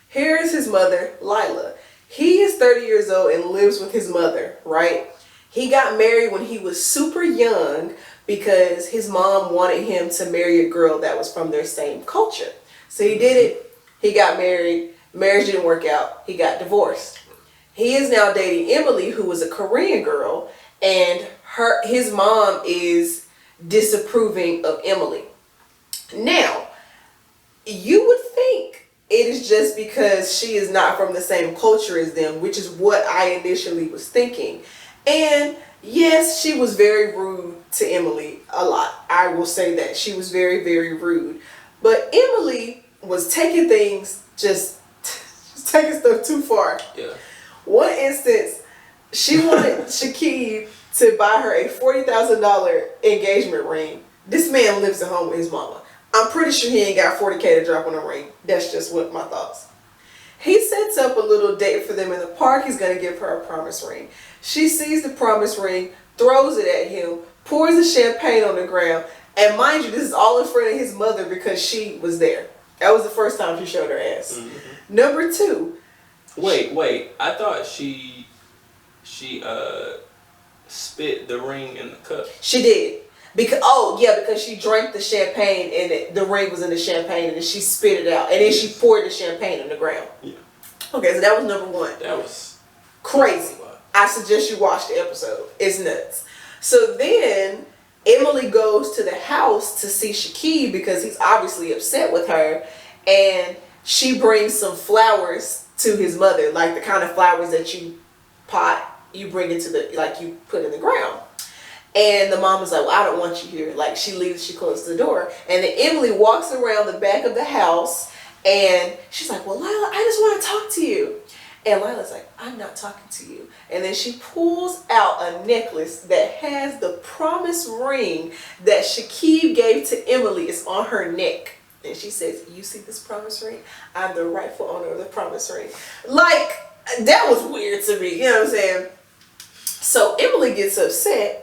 S1: Here is his mother, Lila. He is 30 years old and lives with his mother, right? He got married when he was super young because his mom wanted him to marry a girl that was from their same culture. So he did it. He got married. Marriage didn't work out. He got divorced. He is now dating Emily, who was a Korean girl, and his mom is disapproving of Emily. Now, you would think it is just because she is not from the same culture as them, which is what I initially was thinking. And yes, she was very rude to Emily a lot. I will say that. She was very, very rude. But Emily was taking things, just taking stuff too far.
S2: Yeah.
S1: One instance, she wanted Shakib to buy her a $40,000 engagement ring. This man lives at home with his mama. I'm pretty sure he ain't got $40K to drop on a ring. That's just what my thoughts. He sets up a little date for them in the park. He's going to give her a promise ring. She sees the promise ring, throws it at him, pours the champagne on the ground. And mind you, this is all in front of his mother because she was there. That was the first time she showed her ass. Mm-hmm. Number two.
S2: Wait. I thought she spit the ring in the cup.
S1: She did. Because she drank the champagne and the ring was in the champagne and then she spit it out. And then she poured the champagne on the ground.
S2: Yeah.
S1: Okay, so that was number one.
S2: That was
S1: crazy. I suggest you watch the episode. It's nuts. So then Emily goes to the house to see Shakib because he's obviously upset with her. And she brings some flowers to his mother, like the kind of flowers that you bring into you put in the ground. And the mom is like, well, I don't want you here. Like, she leaves, she closes the door. And then Emily walks around the back of the house and she's like, well, Lila, I just want to talk to you. And Lila's like, I'm not talking to you. And then she pulls out a necklace that has the promise ring that Shakib gave to Emily. It's on her neck. And she says, you see this promise ring? I'm the rightful owner of the promise ring. Like, that was weird to me. You know what I'm saying? So Emily gets upset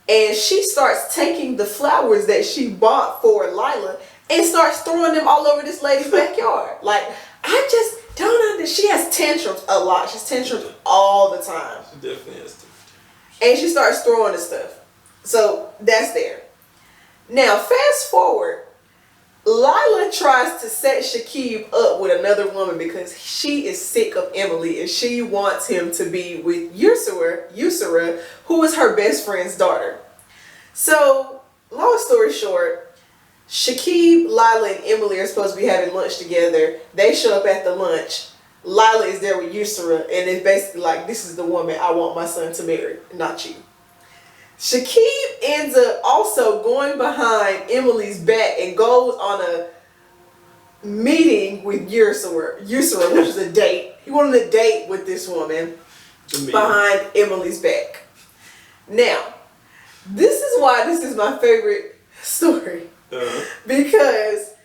S1: and she starts taking the flowers that she bought for Lila and starts throwing them all over this lady's backyard. Like, I just don't understand. She has tantrums a lot. She's tantrums all the time.
S2: She definitely has to.
S1: And she starts throwing the stuff. So that's there. Now, fast forward. Lila tries to set Shakib up with another woman because she is sick of Emily and she wants him to be with Ursura, who is her best friend's daughter. So, long story short, Shakib, Lila, and Emily are supposed to be having lunch together. They show up at the lunch. Lila is there with Ursura and it's basically like, this is the woman I want my son to marry, not you. Shakib ends up also going behind Emily's back and goes on a meeting with Ursura, which is a date. He wanted a date with this woman behind Emily's back. Now, this is why this is my favorite story. Because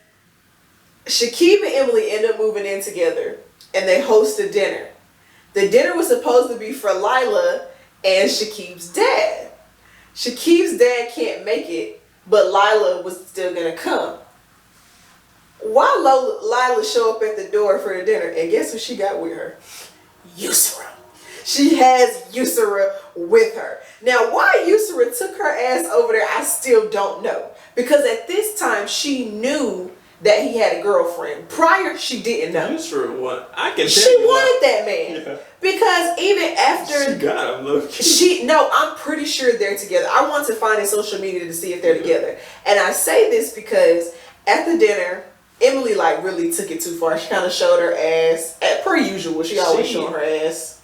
S1: Shakib and Emily end up moving in together and they host a dinner. The dinner was supposed to be for Lila and Shakib's dad. Shakib's dad can't make it, but Lila was still going to come. Why Lila show up at the door for the dinner? And guess who she got with her? Ursura. She has Ursura with her. Now, why Ursura took her ass over there, I still don't know. Because at this time, she knew that he had a girlfriend. Prior, she didn't know.
S2: Yusra what? I can tell
S1: She
S2: you
S1: wanted that man.
S2: Yeah.
S1: Because even after...
S2: She got him, low-key.
S1: No, I'm pretty sure they're together. I want to find in social media to see if they're together. And I say this because at the dinner, Emily like really took it too far. She kind of showed her ass. Per usual, she always showing her ass.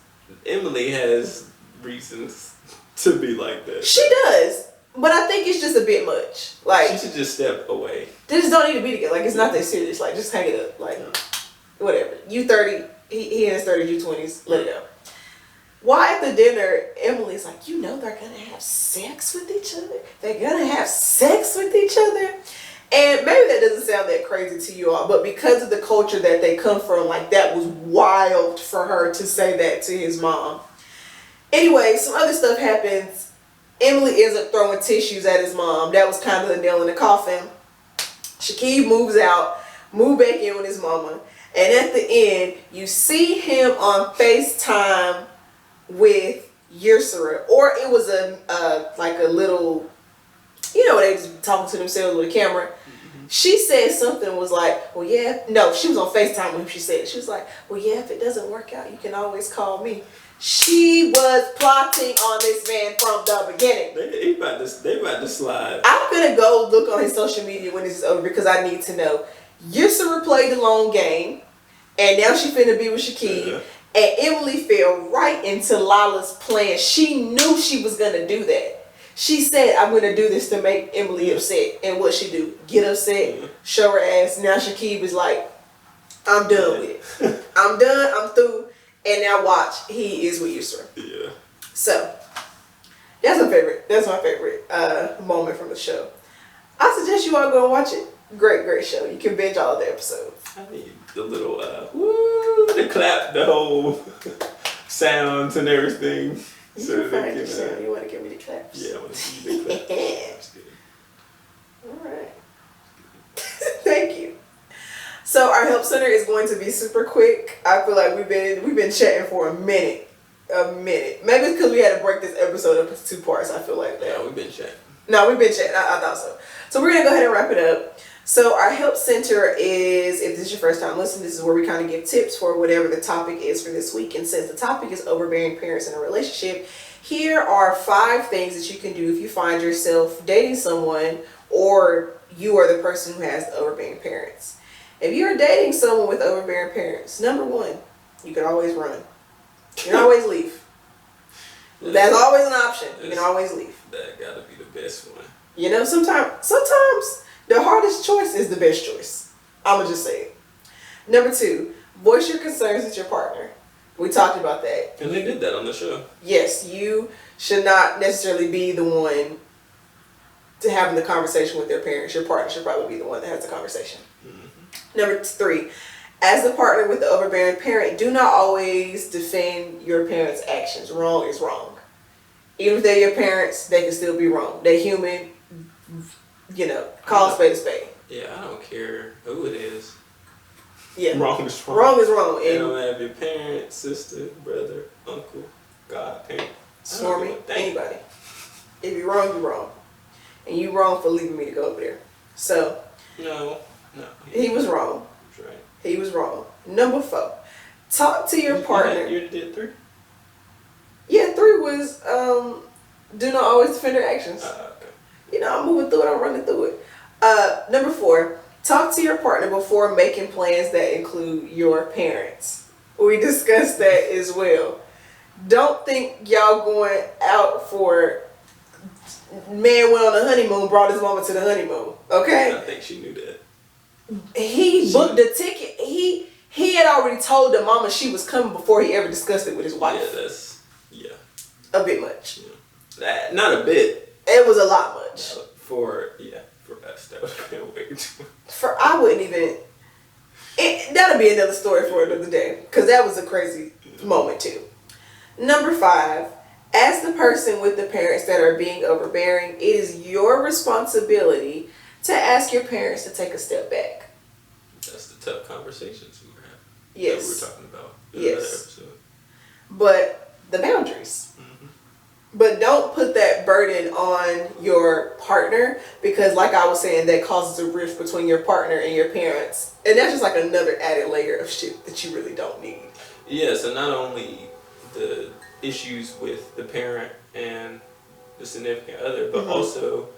S2: Emily has reasons to be like that.
S1: She does. But I think it's just a bit much. Like,
S2: she should just step away.
S1: They just don't need to be together. Like, it's not that serious. Like, just hang it up. Like, whatever. You 30, he in his 30s, you 20s. Let it go. Why at the dinner, Emily's like, you know they're going to have sex with each other? They're going to have sex with each other? And maybe that doesn't sound that crazy to you all, but because of the culture that they come from, like, that was wild for her to say that to his mom. Anyway, some other stuff happens. Emily ends up throwing tissues at his mom. That was kind of the nail in the coffin. Shakib moves out, move back in with his mama. And at the end, you see him on FaceTime with Yusra. Or it was like a little, they just talking to themselves with a camera. Mm-hmm. She said something was like, well, yeah. No, she was on FaceTime when she said it. She was like, well, yeah, if it doesn't work out, you can always call me. She was plotting on this man from the beginning.
S2: They about to slide.
S1: I'm gonna go look on his social media when this is over because I need to know. Yusra played the long game, and now she finna be with Shakib. And Emily fell right into Lala's plan. She knew she was gonna do that. She said, I'm gonna do this to make Emily upset. And what she do? Get upset, show her ass. Now Shakib is like, I'm done with it. I'm done, I'm through. And now watch, he is with Yusra.
S2: Yeah.
S1: So, that's my favorite moment from the show. I suggest you all go and watch it. Great, great show. You can binge all of the episodes.
S2: I need the little, the clap, the whole sounds and everything.
S1: You find your sound. You want to give me the claps?
S2: Yeah, I want to give you the claps.
S1: Alright. Thank you. So our help center is going to be super quick. I feel like we've been chatting for a minute. Maybe it's because we had to break this episode up into 2 parts. I feel like that.
S2: Yeah, we've been chatting.
S1: No, we've been chatting. I thought so. So we're gonna go ahead and wrap it up. So our help center is, if this is your first time listening, this is where we kind of give tips for whatever the topic is for this week. And since the topic is overbearing parents in a relationship, here are 5 things that you can do if you find yourself dating someone or you are the person who has the overbearing parents. If you're dating someone with overbearing parents, number 1, you can always run. You can always leave. That's always an option. You can always leave.
S2: That gotta be the best one.
S1: Sometimes the hardest choice is the best choice. I'ma just say it. Number 2, voice your concerns with your partner. We talked about that.
S2: And they did that on the show. Yes,
S1: you should not necessarily be the one to having the conversation with their parents. Your partner should probably be the one that has the conversation. Mm-hmm. Number 3, as the partner with the overbearing parent, do not always defend your parents' actions. Wrong is wrong. Even if they're your parents, they can still be wrong. They're human. Call a spade a spade.
S2: Yeah, I don't care who it is.
S1: Yeah.
S2: Wrong is wrong.
S1: Wrong is wrong.
S2: You don't have your parents, sister, brother, uncle, godparent.
S1: Stormy, anybody. If you're wrong, you're wrong. And you wrong for leaving me to go over there. So.
S2: No.
S1: He was wrong.
S2: That's right.
S1: He was wrong. Number 4, talk to your partner.
S2: You did 3?
S1: Yeah, 3 was do not always defend their actions.
S2: Okay.
S1: I'm moving through it. I'm running through it. Number 4, talk to your partner before making plans that include your parents. We discussed that as well. Don't think y'all going out for man went on a honeymoon, brought his mama to the honeymoon. Okay?
S2: I think she knew that.
S1: He booked the ticket. He had already told the mama she was coming before he ever discussed it with his wife.
S2: Yeah,
S1: a bit much.
S2: Yeah. Not a bit.
S1: It was a lot much.
S2: No, for us, that would have been way too much.
S1: I wouldn't even. That'll be another story for another day, because that was a crazy moment too. Number 5, as the person with the parents that are being overbearing, it is your responsibility to ask your parents to take a step back.
S2: That's the tough conversations we were having.
S1: Yes.
S2: That we were talking about in
S1: yes.
S2: that episode.
S1: But the boundaries. Mm-hmm. But don't put that burden on your partner, because like I was saying, that causes a rift between your partner and your parents. And that's just like another added layer of shit that you really don't need.
S2: Yeah, so not only the issues with the parent and the significant other, but also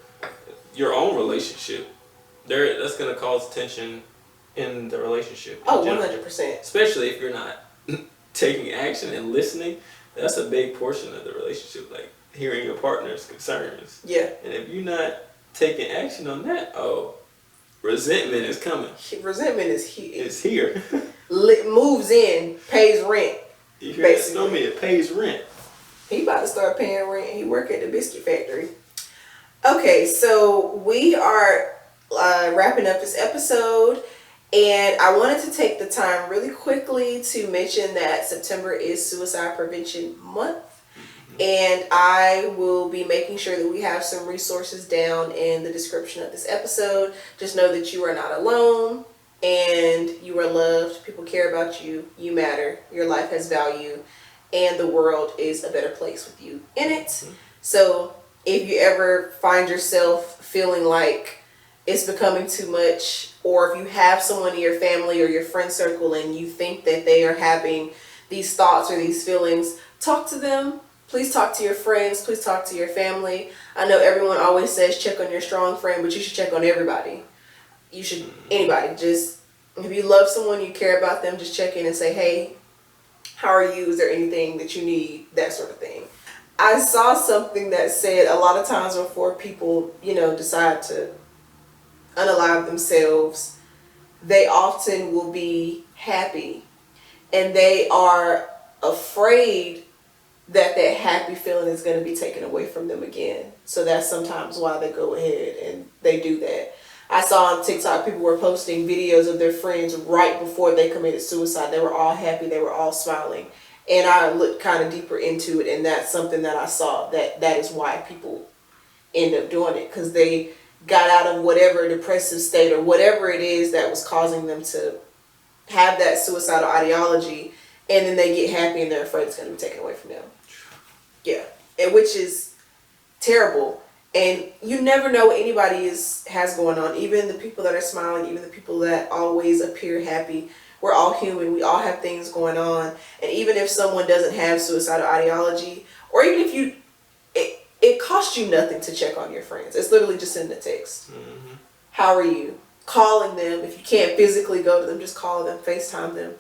S2: your own relationship. That's going to cause tension in the relationship.
S1: Oh, 100%.
S2: Especially if you're not taking action and listening. That's a big portion of the relationship, like hearing your partner's concerns.
S1: Yeah.
S2: And if you're not taking action on that, resentment is coming.
S1: Resentment is
S2: here.
S1: Moves in, pays rent.
S2: You hear that? Know me, it pays rent.
S1: He about to start paying rent. He work at the biscuit factory. Okay, so we are wrapping up this episode, and I wanted to take the time really quickly to mention that September is Suicide Prevention Month, and I will be making sure that we have some resources down in the description of this episode. Just know that you are not alone, and you are loved. People care about you. You matter. Your life has value, and the world is a better place with you in it. So if you ever find yourself feeling like it's becoming too much, or if you have someone in your family or your friend circle and you think that they are having these thoughts or these feelings, talk to them. Please talk to your friends. Please talk to your family. I know everyone always says check on your strong friend, but you should check on everybody. You should, anybody. Just, if you love someone, you care about them, just check in and say, hey, how are you? Is there anything that you need? That sort of thing. I saw something that said a lot of times before people, decide to unalive themselves, they often will be happy, and they are afraid that happy feeling is going to be taken away from them again. So that's sometimes why they go ahead and they do that. I saw on TikTok people were posting videos of their friends right before they committed suicide. They were all happy. They were all smiling. And I looked kind of deeper into it, and that's something that I saw that is why people end up doing it, because they got out of whatever depressive state or whatever it is that was causing them to have that suicidal ideology, and then they get happy and they're afraid it's going to be taken away from them. Yeah, and which is terrible. And you never know what anybody has going on. Even the people that are smiling, even the people that always appear happy. We're all human. We all have things going on. And even if someone doesn't have suicidal ideology, or even if it costs you nothing to check on your friends. It's literally just sending a text. How are you? Calling them. If you can't physically go to them, just call them, FaceTime them.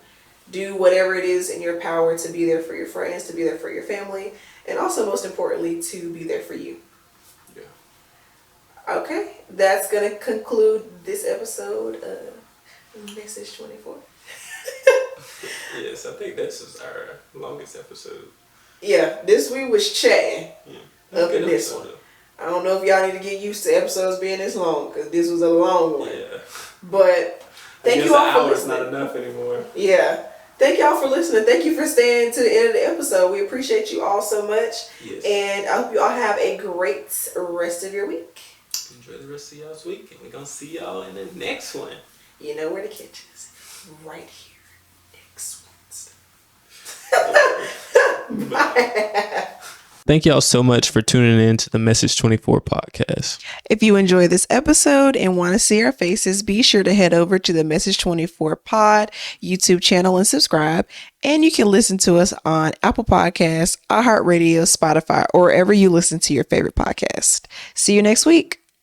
S1: Do whatever it is in your power to be there for your friends, to be there for your family, and also, most importantly, to be there for you. Yeah. Okay, that's going to conclude this episode of Message 24.
S2: Yes, I think this is our longest episode.
S1: Yeah, this week was chatting. Up in this
S2: one.
S1: I don't know if y'all need to get used to episodes being this long, because this was a long one.
S2: Yeah.
S1: But thank you all for listening.
S2: An hour is not enough anymore.
S1: Yeah. Thank y'all for listening. Thank you for staying to the end of the episode. We appreciate you all so much.
S2: Yes.
S1: And I hope you all have a great rest of your week.
S2: Enjoy the rest of y'all's week, and we're going to see y'all in the next one.
S1: You know where to catch us. Right here next Wednesday. Bye.
S2: Thank y'all so much for tuning in to the Message 24 podcast.
S1: If you enjoyed this episode and want to see our faces, be sure to head over to the Message 24 Pod YouTube channel and subscribe. And you can listen to us on Apple Podcasts, iHeartRadio, Spotify, or wherever you listen to your favorite podcast. See you next week.